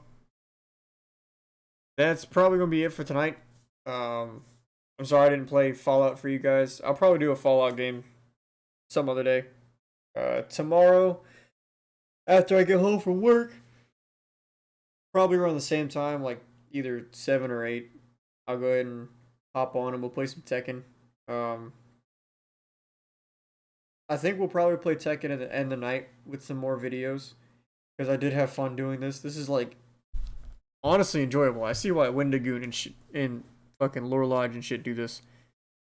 That's probably going to be it for tonight. I'm sorry I didn't play Fallout for you guys. I'll probably do a Fallout game some other day. Tomorrow, after I get home from work, probably around the same time, like either 7 or 8, I'll go ahead and hop on and we'll play some Tekken. I think we'll probably play Tekken at the end of the night with some more videos, because I did have fun doing this. This is like honestly enjoyable. I see why Wendigoon and fucking Lore Lodge and shit do this.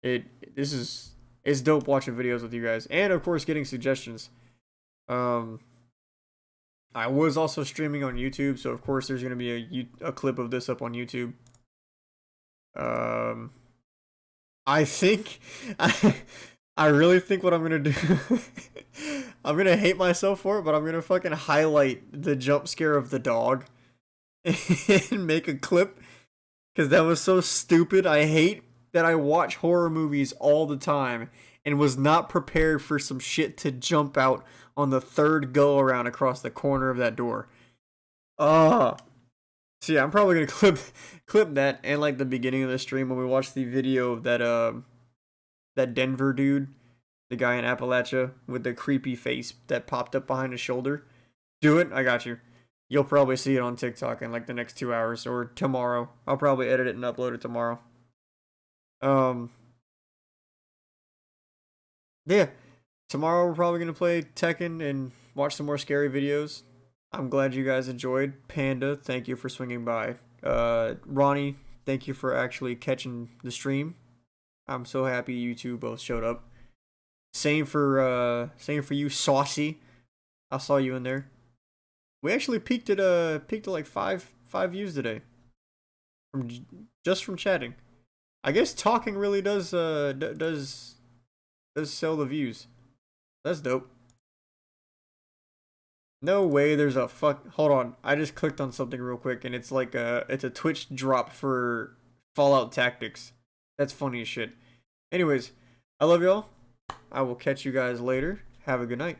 It's dope watching videos with you guys, and of course getting suggestions. I was also streaming on YouTube, so of course there's gonna be a clip of this up on YouTube. I think I really think what I'm gonna do I'm gonna hate myself for it, but I'm gonna fucking highlight the jump scare of the dog and make a clip because that was so stupid. I hate that I watch horror movies all the time and was not prepared for some shit to jump out on the third go around across the corner of that door. So yeah, I'm probably gonna clip that and like the beginning of the stream when we watch the video of that Denver dude, the guy in Appalachia with the creepy face that popped up behind his shoulder. Do it, I got you. You'll probably see it on TikTok in like the next 2 hours or tomorrow. I'll probably edit it and upload it tomorrow. Yeah, tomorrow we're probably gonna play Tekken and watch some more scary videos. I'm glad you guys enjoyed. Panda, thank you for swinging by. Ronnie, thank you for actually catching the stream. I'm so happy you two both showed up. Same for you, Saucy. I saw you in there. We actually peaked at like five views today. Just from chatting. I guess talking really does sell the views. That's dope. No way there's a hold on. I just clicked on something real quick and it's like it's a Twitch drop for Fallout Tactics. That's funny as shit. Anyways, I love y'all. I will catch you guys later. Have a good night.